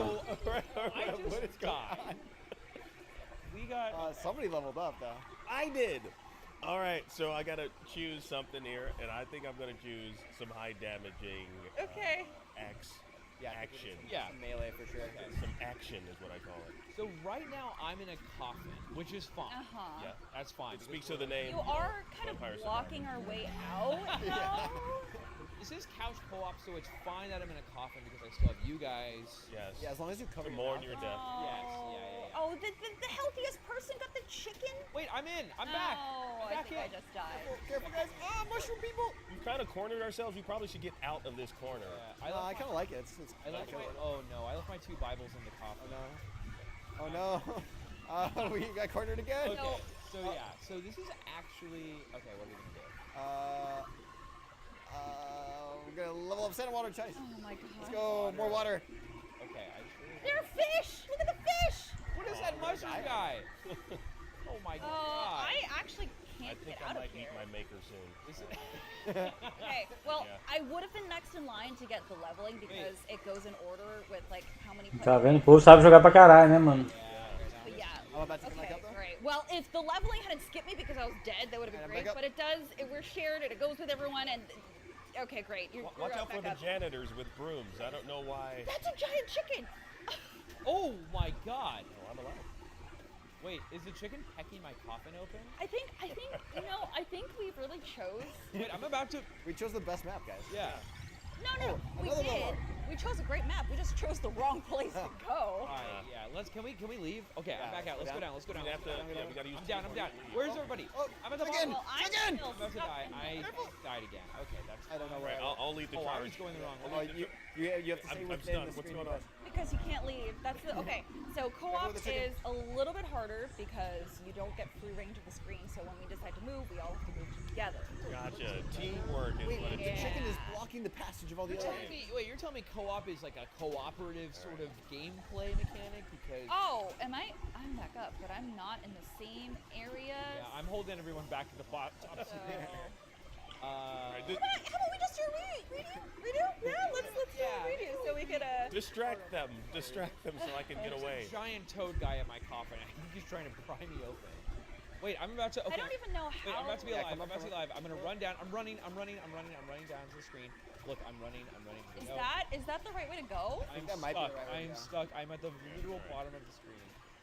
I just got. We got. Somebody leveled up though. I did. All right, so I gotta choose something here, and I think I'm gonna choose some high damaging Okay. action. Yeah. Melee for sure. Some action is what I call it. So right now I'm in a coffin, which is fine. Uh-huh. Yeah. That's fine. It speaks to the name. You are kind of Vampire blocking our way out. Yeah. This is couch co-op, so it's fine that I'm in a coffin because I still have you guys. Yes. Yeah, as long as you cover To your mourn mouth. your death. Yes. Yeah. Oh, the healthiest person got the chicken? Wait, I'm in. I'm back. Oh, I'm I back think I in. just died. Careful, guys. Ah, mushroom people. We've kind of cornered ourselves. We probably should get out of this corner. Yeah, I kind of like it. I left my. Oh no! I left my 2 Bibles in the coffin. Oh no. We got cornered again. Okay. So yeah. So this is actually okay. What are we gonna do? We're gonna level up Santa Water chase. Oh my God. Let's go. More water. Okay. There are fish. Look at the fish. What is that mushroom guy? Oh my God. I actually I can't think get I out of might here. eat my maker soon. Okay, well, Yeah. I would have been next in line to get the leveling because it goes in order with like how many. Tá vendo? O povo sabe jogar pra caralho, né, mano? But yeah. I'm about to come back up though. Right. Well, if the leveling hadn't skipped me because I was dead, that would have been Alright, great. I'm back But it does. We're shared, and it goes with everyone. And okay, great. You're Watch out back for the up. janitors with brooms. I don't know why. That's a giant chicken. Oh my God. Oh, I'm alive. Wait, is the chicken pecking my coffin open? I think I think we really chose. Wait, I'm about to. We chose the best map, guys. Yeah. No, we another did. level. We chose a great map. We just chose the wrong place to go. All right. Yeah. Can we leave? Okay. I'm back out. Let's go down. Let's go down. We have to. Yeah, we gotta use. I'm down. Where's everybody? Oh, I'm at the again. bottom. Well, I'm Again. still I'm about to stuck die. in I the- died again. Okay, that's. I don't know Right, where. I'll lead the Oh, I charge. was going the wrong Oh, way. you have to stay I'm within stuck. the What's screen. going on? Because you can't leave. That's the okay. So co-op the chicken. is a little bit harder because you don't get free range of the screen. So when we decide to move, we all have to move together. Gotcha. Teamwork is Wait, what it the is. chicken is blocking the passage of all the other. Wait, you're telling me co-op is like a cooperative sort of gameplay mechanic because. Oh, I'm back up, but I'm not in the same area. Yeah, I'm holding everyone back to the top. So, Right, how about we just do a redo? Yeah, let's do a redo so we could Distract them so I can get There's away. a giant toad guy in my coffin. I think he's trying to pry me open. Wait, I'm about to. Okay. I don't even know Wait, I'm how. about to be alive. I'm about to be alive. I'm gonna run down. I'm running down to the screen. Look, I'm running. Is that the right way to go? I'm that stuck. might be the right way to I'm go. stuck. I'm at the literal bottom of the screen.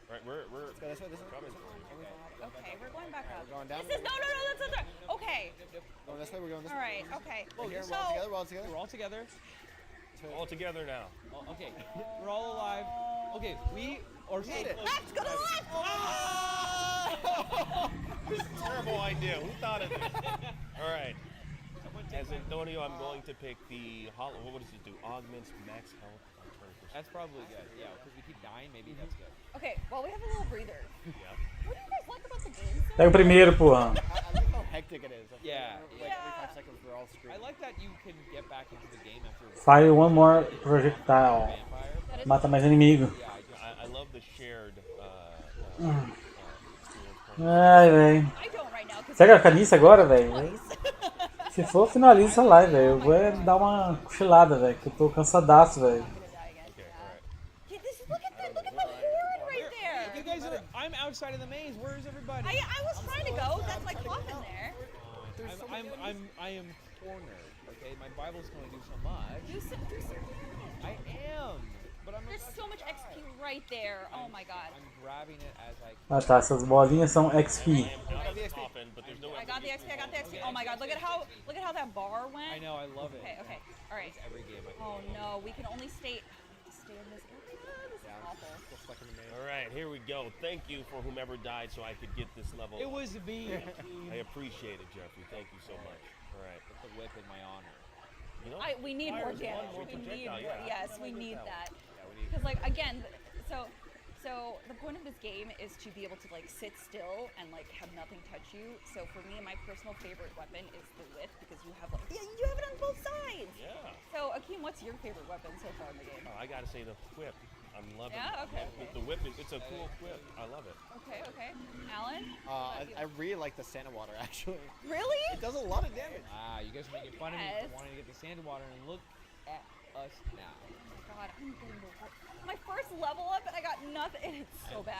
Right, we're Let's go this way. coming for you. Okay, we're going back up. We're going down. This is no, that's not the. Okay. Going this way. We're going this All way. right. Okay. Right here, So we're all together. We're all together. All together now. Oh, okay, we're all alive. Okay, we are so close. Let's go to the left. This is a terrible idea. Who thought of this? All right. As Antonio, I'm going to pick the what does it do? Augments max health on turn percent. That's probably good. Yeah, because we keep dying. Maybe that's good. Okay. Well, we have a little breather. Yeah. What do you guys like about the game? Pega o primeiro, porra. I like how hectic it is. Yeah. Like every 5 seconds we're all screaming. I like that you can get back into the game after. Fire one more projectile. Vampire. Mata mais inimigo. I love the shared. Ai, velho. I don't right Segue a caniça agora, velho. Se for, finaliza essa live, velho. Eu vou dar uma cochilada, velho, que eu tô cansadaço, velho. I'm outside of the maze. Where is everybody? I was trying to go. That's my coffin there. I am cornered. Okay, my Bible's going to do so much. Do some. I am, but I'm. There's so much XP right there. Oh my god. I'm grabbing it as I. Ah tá, essas bolinhas são XP. I got the XP. I got the XP. Oh my god, look at how that bar went. I know, I love it. Okay. All right. Every game I Oh no, we can only stay in this area. This is awful. All right, here we go. Thank you for whomever died so I could get this level. It was me. I appreciate it, Jeffrey. Thank you so much. All right. Put the whip in my honor. You know, we need more fires damage. one more We need projectile, more. yeah. Yes, we need that. Yeah, we need. Because like again, so the point of this game is to be able to like sit still and like have nothing touch you. So for me, my personal favorite weapon is the whip because you have like you have it on both sides. Yeah. So Akeem, what's your favorite weapon so far in the game? Oh, I gotta say the whip. I'm loving Yeah, okay. it. The whip it's a cool whip. I love it. Okay. Alan? I really like the Santa water, actually. Really? It does a lot of damage. You guys are making fun of me Yes. for wanting to get the sand water, and look at us now. God, I'm getting my first level up and I got nothing. It's so bad.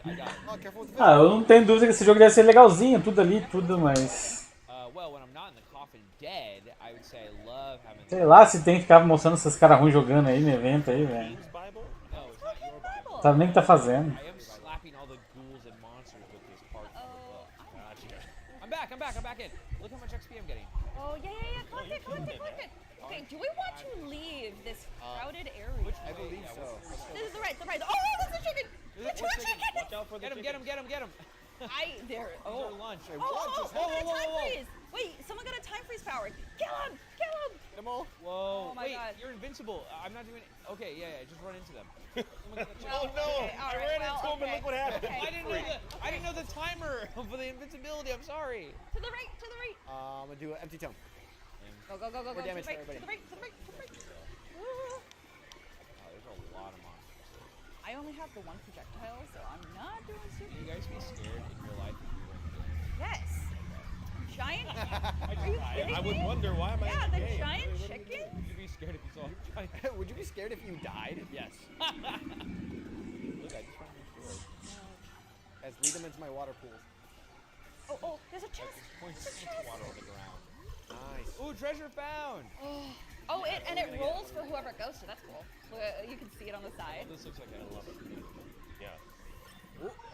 I got it. Oh, careful with the Ah, eu não tenho dúvida que esse jogo deve ser legalzinho, tudo ali, tudo, mas... Well, when I'm not in the coffin dead, I would say I love having... Sei lá se tem que ficar mostrando esses caras ruins jogando aí no evento aí, velho. No, it's not your Bible. Sabe nem o que tá fazendo. I am slapping all the ghouls and monsters with this part of the book. Gotcha. I'm back in. Look how much XP I'm getting. Oh, yeah. Collect it. Okay, do we want to leave this crowded area? I believe so. This is the right. Oh, there's a chicken! The chicken! Watch out for the chicken. Get him. There. Oh, lunch. Time freeze! Wait, someone got a time freeze power. Kill him! Them all. Whoa. Oh my Wait, god. You're invincible. I'm not doing it. Okay, yeah, just run into them. Oh no! Okay, all I right, ran well, into him and look what happened. okay. I didn't know the timer for the invincibility. I'm sorry. To the right. I'm gonna do an empty tone. Go. More damage To for the everybody. right. Oh, there's a lot of monsters. I only have the one projectile, so I'm not doing super. You guys be scared in your life if you were in the game? Yes. Giant? Are you kidding I would me? wonder why am I Yeah, in the the game? giant chicken? Would you be scared if you saw a giant? Would you be scared if you died? Yes. Look, I just ran into it. Guys, lead them into my water pools. Oh, there's a chest. Points water on the ground. Nice. Ooh, treasure found. Oh, it rolls for whoever it goes to. That's cool. You can see it on the side. This looks like I love it. Yeah.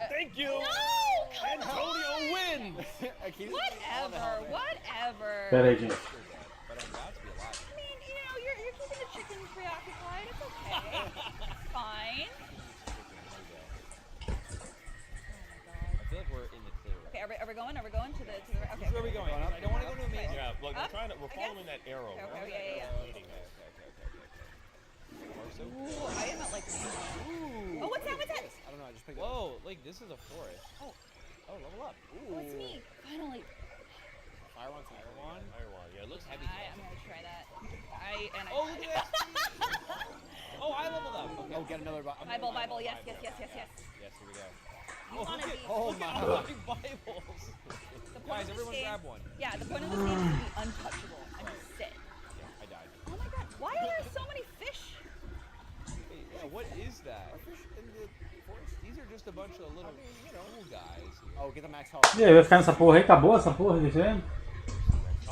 Thank you. No! Antonio wins. Whatever. Pera aí, gente. But I'm about to be alive. I mean, you're keeping the chicken preoccupied. It's okay. It's fine. I feel like we're in the clear. Okay, are we going to the okay. Where are we going? I don't want to go to a maze. Yeah, look, Up? we're following that arrow. Okay, yeah. Ooh, I am at like. Ooh. Oh, what's that? I don't know. I just picked it up. Whoa, like this is a forest. Oh, level up. oh, it's me. Finally. Fire one. Yeah, it looks heavy. I'm gonna try that. Oh, look at that. Oh, I leveled up. Okay. Oh, get another Bible. Yes. Yes, here we go. You wanna be? Oh my God. god. Bibles. The point Guys, of this everyone game, grab one. Yeah, the point of this game is to be untouchable and just sit. Yeah, I died. Oh my god, why are there so many fish? Hey, yeah, what is that? Fish in the forest? These are just a bunch of little cool guys here. Oh, get the max health. E aí, vai ficar nessa porra aí? Acabou essa porra desse ano?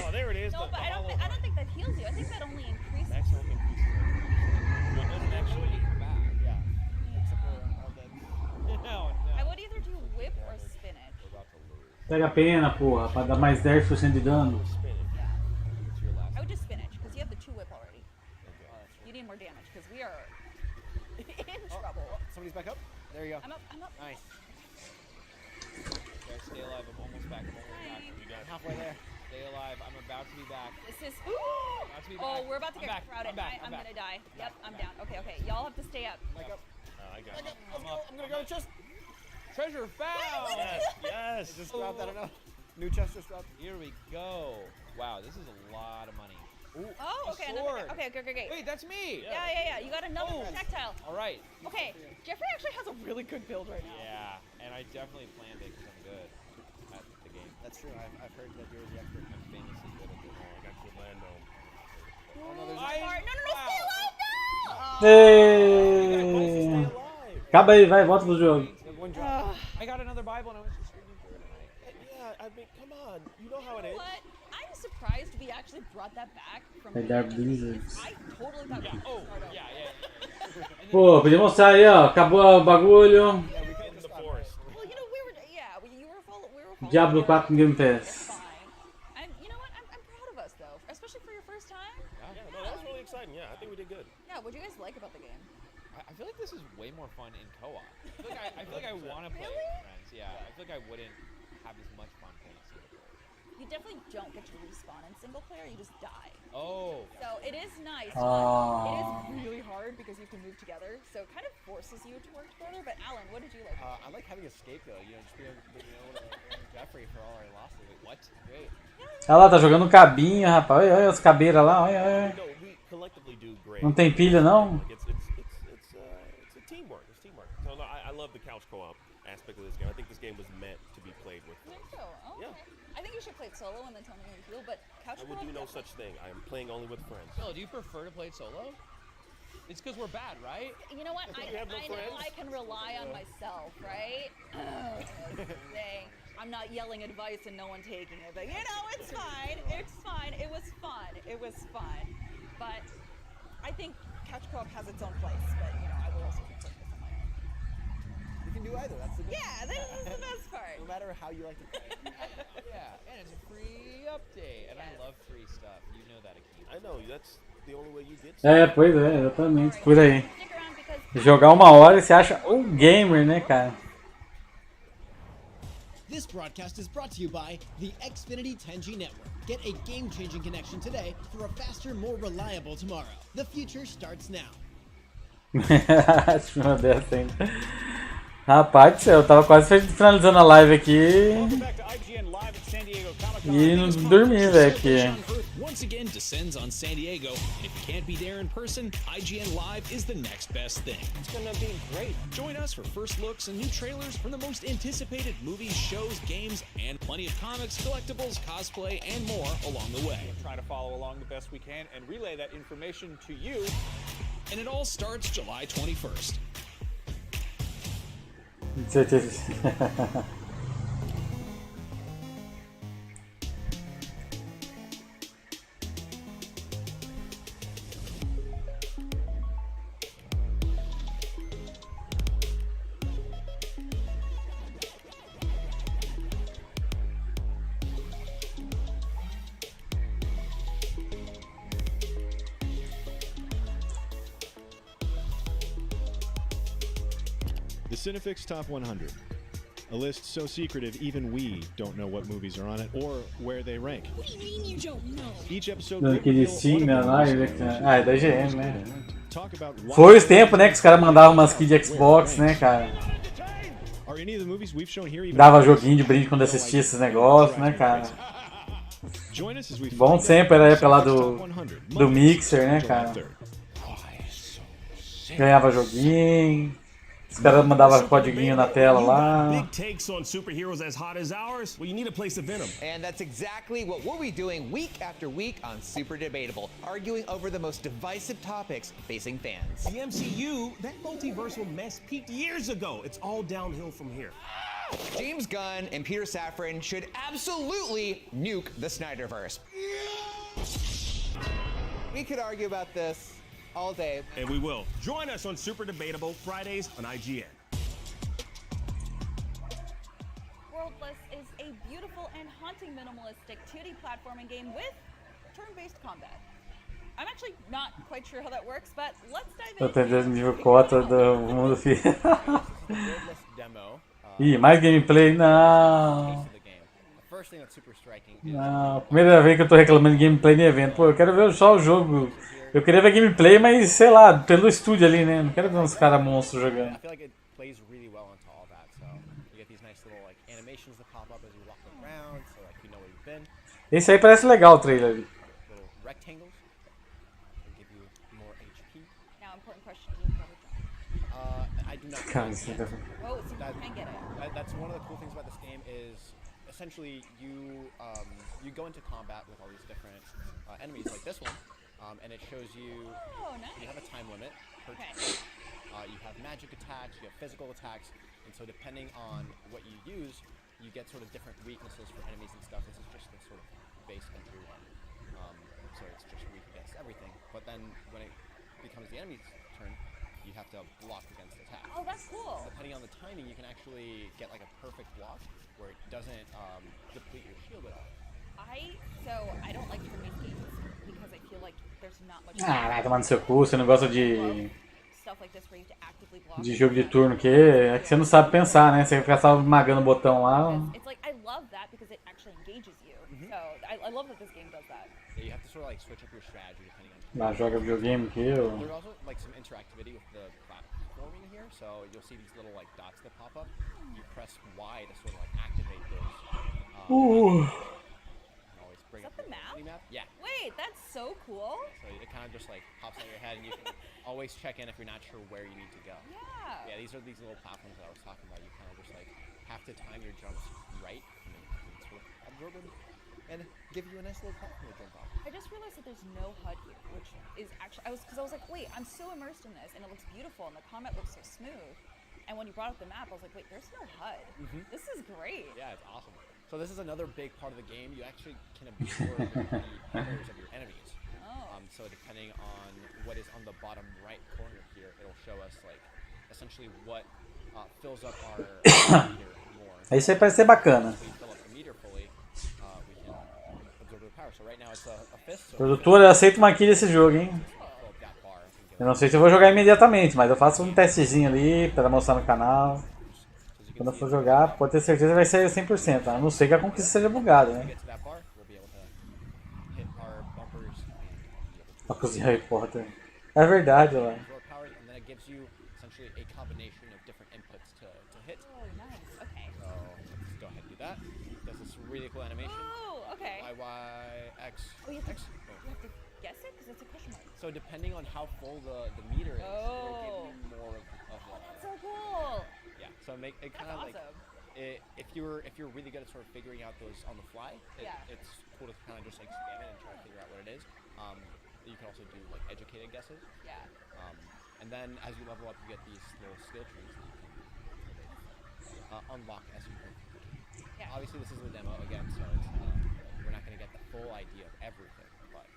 Oh, there it is. No, but I don't think that heals you. I think that only increases. Maximum increase. Well, it doesn't actually come back. Yeah. Except for all dead. No. I would either do whip or spinach. Pega a pena, porra, pra dar mais 10% de dano. I would do spinach because you have the 2 whip already. You need more damage because we are in trouble. Somebody's back up. There you go. I'm up. Nice. Guys, stay alive. I'm almost back. You got halfway there. Stay alive. I'm about to be back. This is. About to be Oh, back. we're about to I'm get back. crowded. I'm back. I'm I'm gonna back. die. Yep, I'm down. Okay. Y'all have to stay up. Back up. I got it. Let's go. I'm gonna go to chest. Treasure found! Yes. Just dropped. I don't know. New chest just dropped. Here we go. Wow, this is a lot of money. Ooh. Oh, okay. sword. Okay. Wait, that's me. Yeah. You got another projectile. All right. Okay, Jeffrey actually has a really good build right now. Yeah, and I definitely planned it because I'm good at the game. That's I've heard that you're the expert. I'm famously good at this. I got your land on. Oh no, there's Stay alive, no! Acaba aí, vai, volta pro jogo. I got another Bible and I was just reading through it and Yeah, I mean, come on. You know how it is. What? I'm surprised we actually brought that back from Blizzard. I totally thought we would start over. yeah. Pô, podia mostrar aí, ó. Acabou o bagulho. Yeah, we in the forest. Well, you know, we were following. Diablo 4 no Game Pass. And you know what? I'm proud of us though, especially for your first time. Yeah, no, that was really exciting. Yeah, I think we did good. Yeah, what do you guys like about the game? I feel like this is way more fun in co-op. I feel like I want to play with friends. Yeah, I feel like I wouldn't have as much fun playing single player. You definitely don't get to respawn in single player. You just die. Oh. So it is nice. Oh. It is really hard because you have to move together. So it kind of forces you to work together. But Alan, what did you like? I like having a scapegoat. You know, just being able to blame Jeffrey for all our losses. Wait, what? Great. Olha lá, tá jogando cabinho, rapaz. Olha as cabeiras lá, olha. No, we collectively do great. Não tem pilha, não? It's a teamwork. It's teamwork. No, I love the couch co-op aspect of this game. I think this game was meant to be played with friends. Oh, okay. Yeah. I think you should play it solo and then tell me how you feel. But couch I would do no such thing. I am playing only with friends. Phil, do you prefer to play it solo? It's because we're bad, right? You know what? I know I can rely on myself, right? Dang. I'm not yelling advice and no one taking it, but you know, it's fine. It's fine. It was fun. It was fun. But I think couch co-op has its own place, but you know, I will also be playing this on my own. You can do either. That's the good Yeah, this is the best part. No matter how you like to play. Yeah, and it's a free update, and I love free stuff. You know that, Akeem. I know, that's the only way you get É, pois é, exatamente. Por aí. Jogar 1 hora e você acha o gamer, né, cara? This broadcast is brought to you by the Xfinity 10G network. Get a game-changing connection today for a faster, more reliable tomorrow. The future starts now. Acho uma dessa ainda. Rapaz do céu, eu tava quase finalizando a live aqui. E não dormi, velho, aqui. Once again descends on San Diego. If you can't be there in person, IGN Live is the next best thing. It's gonna be great. Join us for first looks and new trailers from the most anticipated movies, shows, games, and plenty of comics, collectibles, cosplay, and more along the way. We'll try to follow along the best we can and relay that information to you. And it all starts July 21st. The Cinefix Top 100. A list so secretive even we don't know what movies are on it or where they rank. What do you mean you don't know? Each episode Daquele sim na live, ah, é da IGN, né? Talk about Foi os tempos, né, que os caras mandavam umas kits de Xbox, né, cara? Are any of the movies we've shown here even Dava joguinho de brinde quando assistia esses negócios, né, cara? Bom sempre era a época lá do Mixer, né, cara? Ganhava joguinho. Os caras mandavam codiguinho na tela lá. Big takes on superheroes as hot as ours? Well, you need a place to vent them. And that's exactly what we'll be doing week after week on Super Debatable, arguing over the most divisive topics facing fans. The MCU, that multiversal mess peaked years ago. It's all downhill from here. James Gunn and Peter Safran should absolutely nuke the Snyderverse. We could argue about this all day. And we will. Join us on Super Debatable Fridays on IGN. Worldless is a beautiful and haunting minimalistic 2D platforming game with turn-based combat. I'm actually not quite sure how that works, but let's dive Tô in. tentando nível cota do mundo filho. Ih, mais gameplay? Não. Não, primeira vez que eu tô reclamando de gameplay no evento. Pô, eu quero ver só o jogo. Eu queria ver gameplay, mas sei lá, pelo estúdio ali, né? Não quero ver uns caras monstros jogando. Esse aí parece legal o trailer ali. I do not. Cara, isso That's one of the cool things about this game is, essentially you go into combat with all these different enemies like this one, and it shows you you have a time limit per turn. You have magic attacks, you have physical attacks, and so depending on what you use, you get sort of different weaknesses for enemies and stuff. This is just the sort of base entry one, so it's just weak against everything. But then when it becomes the enemy's turn, you have to block against attacks. Oh, that's cool. Depending on the timing, you can actually get like a perfect block where it doesn't deplete your shield at all. I don't like turn-based games because I feel like there's not much. Ah, vai tomar no seu cu, você não gosta de Stuff like this where you have to actively block. de jogo de turno que é que você não sabe pensar, né? Você fica só magando o botão lá. It's like I love that because it actually engages you. So I love that this game does that. Yeah, you have to sort of like switch up your strategy depending on. Lá joga videogame que eu. There's also like some interactivity with the platforming here, so you'll see these little like dots that pop up. You press Y to sort of like activate those. Is that the map? Yeah. Wait, that's so cool. So it kind of just like pops on your head, and you can always check in if you're not sure where you need to go. Yeah. Yeah, these are these little platforms that I was talking about. You kind of just like have to time your jumps right, and sort of absorb them, and give you a nice little platform to jump off. I just realized that there's no HUD here, which is actually I was like, wait, I'm so immersed in this, and it looks beautiful, and the combat looks so smooth. And when you brought up the map, I was like, wait, there's no HUD. This is great. Yeah, it's awesome. So this is another big part of the game. You actually can absorb the colors of your enemies. So depending on what is on the bottom right corner here, it'll show us like essentially what fills up our meter more. Isso aí parece ser bacana. If we fill up the meter fully, we can absorb the power. So right now it's a fist. Produtor, eu aceito uma key desse jogo, hein? Eu não sei se eu vou jogar imediatamente, mas eu faço um testezinho ali para mostrar no canal. Quando eu for jogar, pode ter certeza que vai sair 100%. A não ser que a conquista seja bugada, né? Pra cozinhar Harry Potter. É verdade, ó. Really cool animation. Oh, okay. Y, X, you have to X. guess it because it's a question mark. So depending on how full the meter is, it'll give you more of That's so cool. Yeah. So make it kind of like if you're really good at sort of figuring out those on the fly, it's cool to kind of just like scan it and try to figure out what it is. You can also do like educated guesses. Yeah. And then as you level up, you get these little skill trees that you can unlock as you go. Yeah. Obviously, this is a demo again, so it's, we're not going to get the full idea of everything. But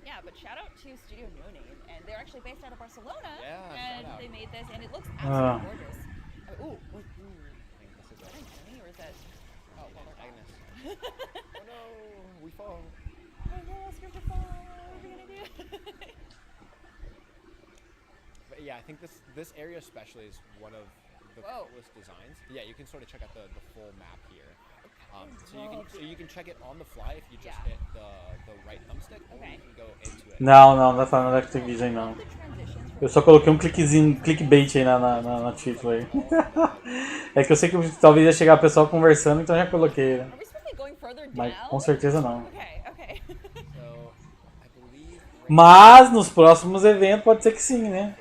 yeah, but shout out to Studio No Name, and they're actually based out of Barcelona. Yeah, and shout out. they made this, and it looks absolutely gorgeous. I mean, ooh. I think this is Is that Anthony, or is that? Oh, well, they're Agnes. Oh no, we fall. Oh no, script to fall. What are we gonna do? But yeah, I think this area especially is one of the coolest designs. Yeah, you can sort of check out the full map here. So you can check it on the fly if you just hit the right thumbstick, or you can go into it. Não tá falando da Activision não. Eu só coloquei um clickbait aí na título aí. É que eu sei que talvez ia chegar o pessoal conversando, então já coloquei, né? Mas com certeza não. Mas nos próximos eventos pode ser que sim, né?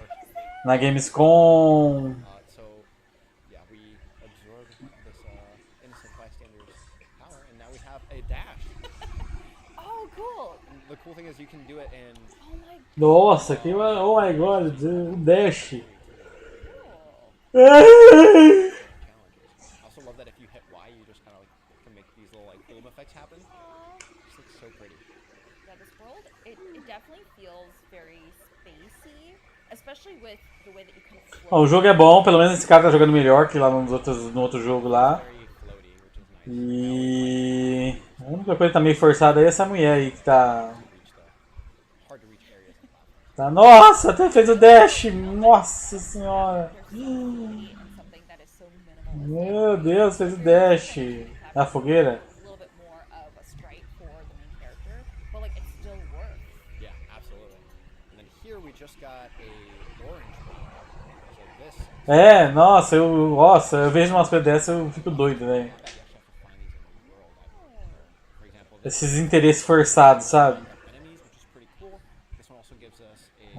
Na Gamescom. The cool thing is you can do it in. Nossa, que oh my god, o dash. I also love that if you hit Y, you just kind of like can make these little like bloom effects happen. It looks so pretty. Yeah, this world it definitely feels very spacey, especially with the way that you kind of. O jogo é bom, pelo menos esse cara tá jogando melhor que lá no outro jogo lá. E a única coisa que tá meio forçada aí é essa mulher aí que tá. Nossa, até fez o dash! Nossa senhora! Meu Deus, fez o dash! Na fogueira? É, nossa, eu vejo umas coisas dessas eu fico doido, velho. Esses interesses forçados, sabe?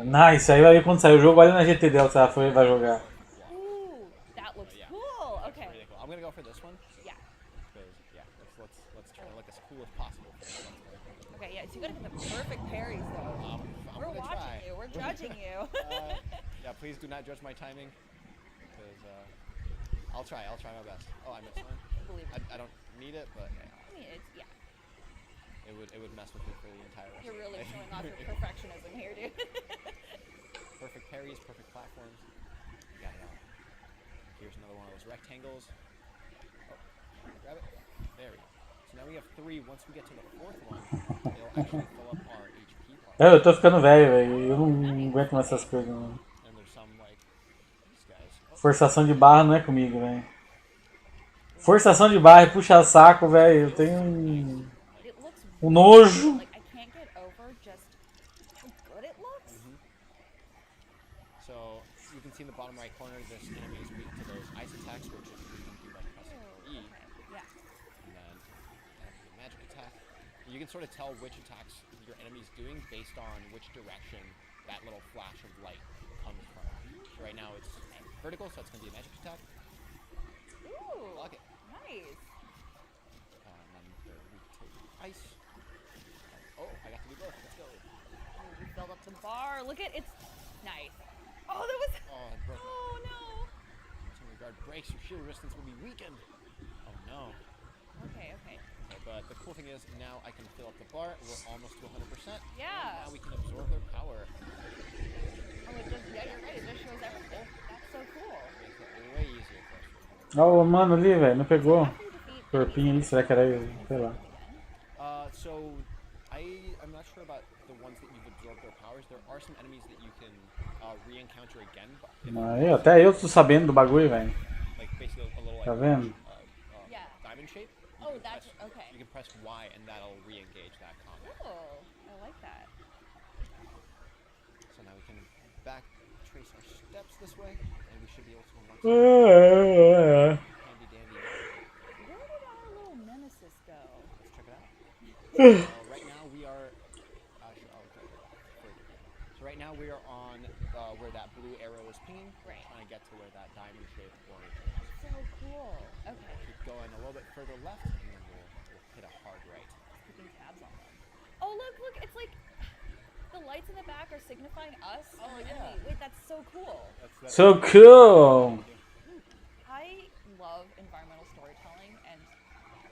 Nice, aí vai ver quando sair o jogo, olha na GT dela se ela vai jogar. That looks cool. Okay. I'm gonna go for this one. Yeah. Because it's let's try to look as cool as possible. Okay, yeah, so you gotta get the perfect parries though. We're watching you. We're judging you. Yeah, please do not judge my timing, because I'll try my best. Oh, I missed one. I don't need it, but yeah. I mean, it's It would mess with me for the entire rest. You're of really the day. showing off your perfectionism here, dude. Perfect parries, perfect platforms. Got it all. Here's another one of those rectangles. Oh, grab it. There we go. So now we have 3. Once we get to the 4th one, it'll actually fill up our HP bar. Eu tô ficando velho, velho. Eu não aguento mais essas coisas, não. And there's some like these guys. Forçação de barra não é comigo, velho. Forçação de barra e puxar saco, velho. Eu tenho um nojo. Like, I can't get over just how good it looks. So you can see in the bottom right corner, this enemy is weak to those ice attacks, which you can do by pressing E. Yeah. And then the magic attack. You can sort of tell which attacks your enemy's doing based on which direction that little flash of light comes from. So right now it's vertical, so it's going to be a magic attack. Ooh, Block it. nice. And then they're weak to ice. Oh, I got to do both. Let's go. Oh, we filled up the bar. Look at it's nice. Oh, that was. Oh, it broke. Oh no. So when your guard breaks, your shield resistance will be weakened. Oh no. Okay. But the cool thing is now I can fill up the bar. We're almost to 100%. Yeah. And now we can absorb their power. Oh, it just yeah, you're right. It just shows everything. That's so cool. Makes it way easier for us. Ó, o mano ali, velho. Não pegou. Corpinho ali, será que era eu? Sei lá. So I'm not sure about the ones that you've absorbed their powers. There are some enemies that you can re-encounter again. Aí, até eu tô sabendo do bagulho, velho. Like basically a little Tá vendo? diamond shape. Oh, that's okay. You can press Y and that'll re-engage that combat. Oh, I like that. So now we can back trace our steps this way, and we should be able to unlock handy dandy. Where did our little nemesis go? Let's check it out. Right now we are. So right now we are on where that blue arrow is pinging. Right. Trying to get to where that diamond shaped orange is. So cool. Okay. Keep going a little bit further left, and then we'll hit a hard right. Keeping tabs on them. Oh, look! It's like the lights in the back are signifying us. Oh, and the yeah. enemy. Wait, that's so cool. So cool! I love environmental storytelling, and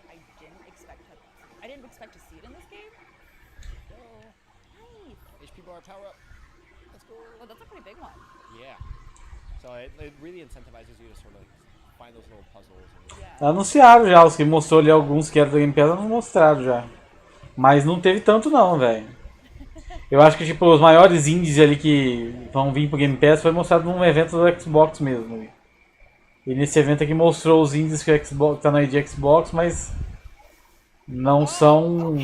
I didn't expect to see it in this game. Nice. HP bar power up. Let's go. Oh, that's a pretty big one. Yeah. So it really incentivizes you to sort of find those little puzzles. Anunciaram já, os que mostrou ali alguns que eram do Game Pass, não mostraram já. Mas não teve tanto não, velho. Eu acho que tipo, os maiores indies ali que vão vir pro Game Pass foi mostrado num evento do Xbox mesmo. E nesse evento aqui mostrou os indies que o Xbox tá na ID Xbox, mas não são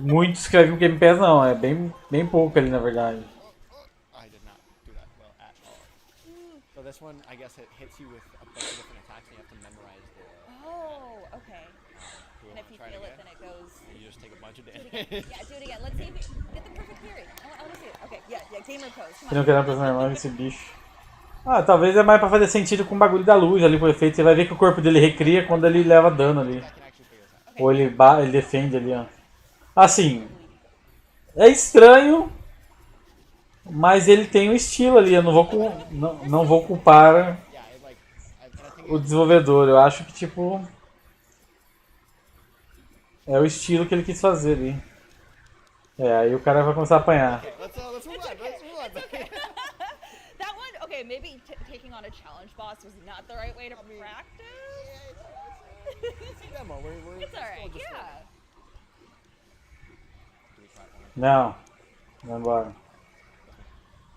muitos que vai vir pro Game Pass não, é bem pouco ali na verdade. I did not do that well at all. So this one, I guess it hits you with a bunch of different attacks and you have to memorize the... Oh, okay. And if you feel it, then it goes... And you just take a bunch of Do it damage. again. Yeah, do it again. Let's see if you get the perfect theory. I want to see it. Okay, yeah, gamer pose. Come Eu não on. quero aproximar esse bicho. Ah, talvez é mais pra fazer sentido com o bagulho da luz ali, com o efeito. Você vai ver que o corpo dele recria quando ele leva dano ali. Ou ele defende ali, ó. Assim, é estranho, mas ele tem um estilo ali. Eu não vou culpar o desenvolvedor. Eu acho que, tipo, é o estilo que ele quis fazer ali. É, aí o cara vai começar a apanhar. Let's move on. Let's move on. That one, okay, maybe taking on a challenge boss was not the right way to practice. It's a demo. It's alright, yeah. Não, vai embora.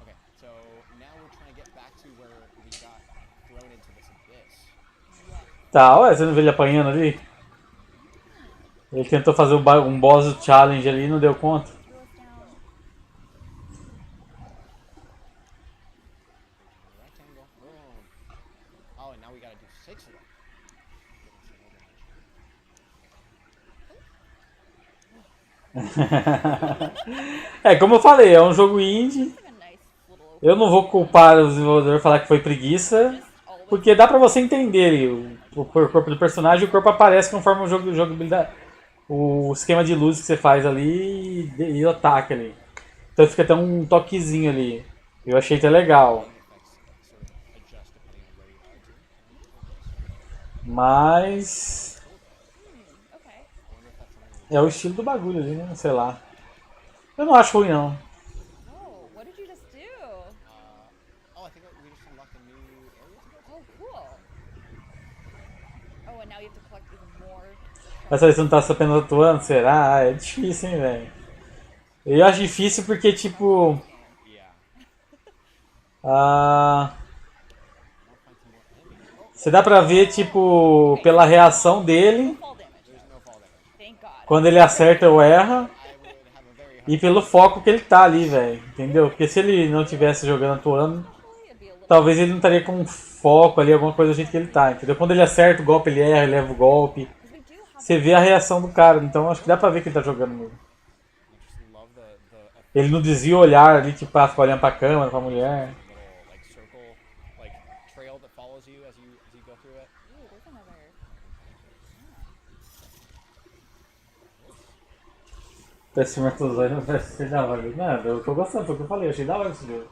Okay, so now we're trying to get back to where we got thrown into this abyss. Tá, ué, você não viu ele apanhando ali? Ele tentou fazer um boss challenge ali e não deu conta. Rectangle. Boom. Oh, and now we gotta do 6 of them. É, como eu falei, é um jogo indie. Eu não vou culpar o desenvolvedor e falar que foi preguiça, porque dá pra você entender o corpo do personagem, o corpo aparece conforme o jogabilidade. o esquema de luz que você faz ali e o ataque ali. Então fica até um toquezinho ali. Eu achei até legal. Mas é o estilo do bagulho ali, né? Sei lá. Eu não acho ruim não. Oh, what did you just do? I think we just unlocked a new area to go to. Oh, cool. Oh, and now you have to collect even more. Essa vez você não tá apenas atuando? Será? É difícil, hein, velho? Eu acho difícil porque, tipo... você dá pra ver, tipo, pela reação dele, quando ele acerta ou erra, e pelo foco que ele tá ali, velho, entendeu? Porque se ele não tivesse jogando atuando, talvez ele não estaria com foco ali, alguma coisa do jeito que ele tá, entendeu? Quando ele acerta o golpe, ele erra, ele leva o golpe. Você vê a reação do cara, então acho que dá pra ver que ele tá jogando mesmo. Ele não desvia o olhar ali, tipo, fica olhando pra câmera, pra mulher. Parece espermatozoide, não parece ser da hora. Não, eu tô gostando, foi o que eu falei, eu achei da hora esse jogo.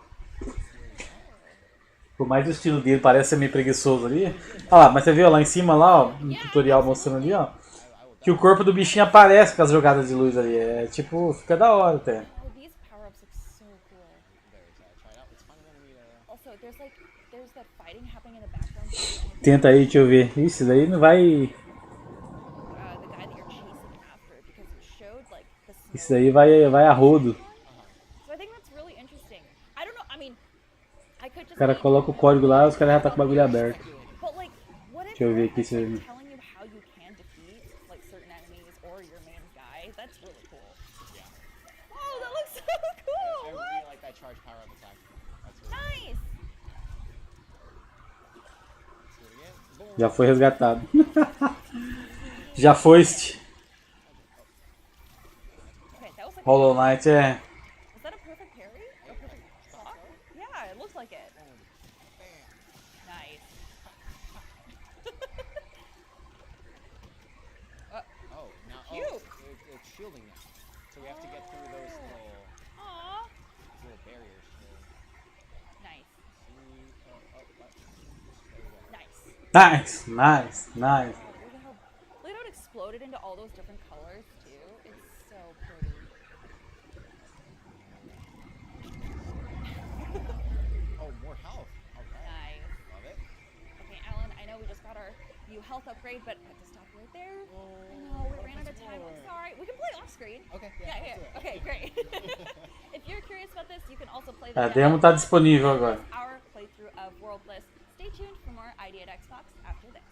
Por mais o estilo dele parece ser meio preguiçoso ali. Ah lá, mas você viu lá em cima, lá, ó, no tutorial mostrando ali, ó, que o corpo do bichinho aparece com as jogadas de luz ali. É tipo, fica da hora até. Tenta aí, deixa eu ver. Isso daí não vai. Isso daí vai a rodo. O cara coloca o código lá e os caras já tá com o bagulho aberto. Deixa eu ver aqui se eu... Já foi resgatado. Já foi. Hollow Knight é... Nice, nice, nice. Look how it exploded into all those different colors too. It's so pretty. Oh, more health. Okay. Nice. Love it. Okay, Alan, I know we just got our new health upgrade, but I have to stop right there. I know, we ran out of time. I'm sorry. We can play off screen. Okay. Yeah. Okay, great. If you're curious about this, you can also play A demo tá disponível agora. Our playthrough of Worldless. Stay tuned for more ID at Xbox after this.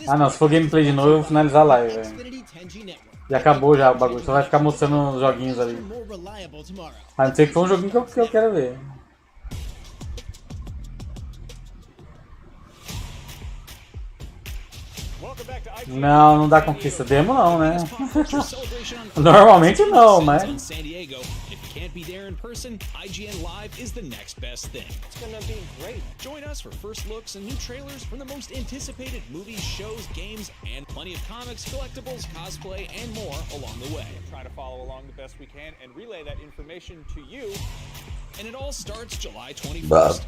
Ah não, se for gameplay de novo eu vou finalizar a live, velho. Já acabou já o bagulho, só vai ficar mostrando os joguinhos ali. A não ser que for um joguinho que eu quero ver. Não, não dá conquista demo não, né? Normalmente não, mas... Can't be there in person, IGN Live is the next best thing. It's gonna be great. Join us for first looks and new trailers from the most anticipated movies, shows, games, and plenty of comics, collectibles, cosplay, and more along the way. Try to follow along the best we can and relay that information to you. And it all starts July 21st.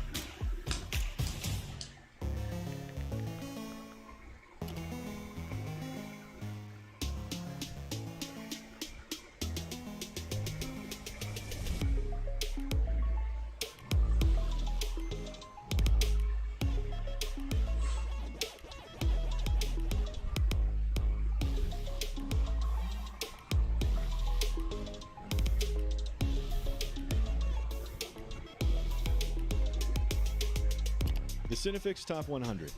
The Cinefix Top 100.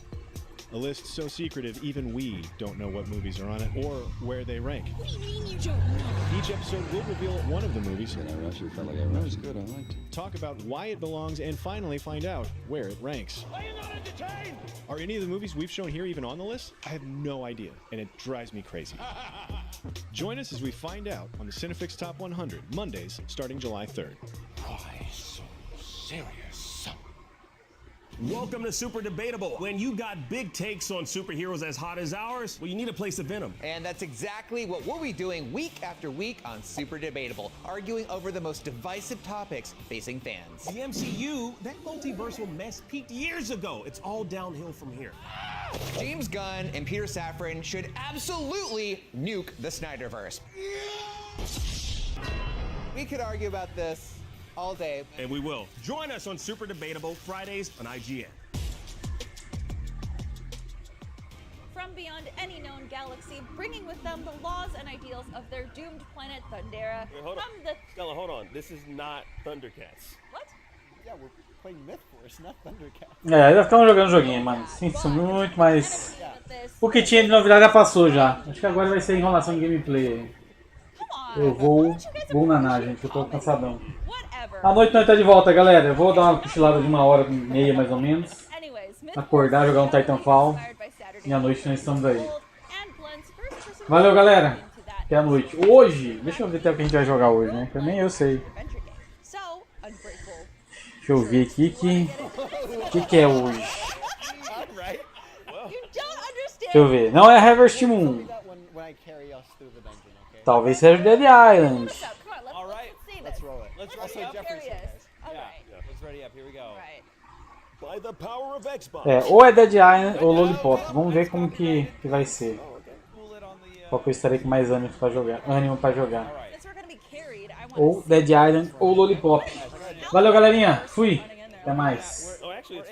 A list so secretive even we don't know what movies are on it or where they rank. What do you mean you don't know? Each episode will reveal one of the movies. Did I rush you, fella? Yeah, that was good. I liked it. Talk about why it belongs and finally find out where it ranks. Are you not entertained? Are any of the movies we've shown here even on the list? I have no idea, and it drives me crazy. Join us as we find out on the Cinefix Top 100, Mondays, starting July 3rd. Why so serious? Welcome to Super Debatable. When you got big takes on superheroes as hot as ours, well, you need a place to vent them. And that's exactly what we'll be doing week after week on Super Debatable, arguing over the most divisive topics facing fans. The MCU, that multiversal mess peaked years ago. It's all downhill from here. James Gunn and Peter Safran should absolutely nuke the Snyderverse. We could argue about this all day. And we will. Join us on Super Debatable Fridays on IGN. From beyond any known galaxy, bringing with them the laws and ideals of their doomed planet Thundera. Wait, hold on. Stella, hold on. This is not Thundercats. What? Yeah, we're playing Myth Force, not Thundercats. Ainda ficamos jogando joguinho, mano. Sinto muito, mas o que tinha de novidade já passou já. Acho que agora vai ser enrolação de gameplay aí. Eu vou nanar, gente. Eu tô cansadão. À noite nós tá de volta, galera. Eu vou dar uma cochilada de 1h30 mais ou menos. Acordar, jogar um Titanfall. E à noite nós estamos aí. Valeu, galera. Até a noite. Hoje, deixa eu ver até o que a gente vai jogar hoje, né? Que nem eu sei. Deixa eu ver aqui que é hoje. Deixa eu ver. Não é Harvest Moon. Talvez seja Dead Island. Let's roll it. Let's Also, ready up. Jeffrey's Yeah. says. Let's ready up. Here we go. By the power of Xbox. É, ou é Dead Island ou Lollipop. Vamos ver como que vai ser. Qual que eu estarei com mais ânimo pra jogar. Ou Dead Island ou Lollipop. Valeu, galerinha. Fui. Até mais.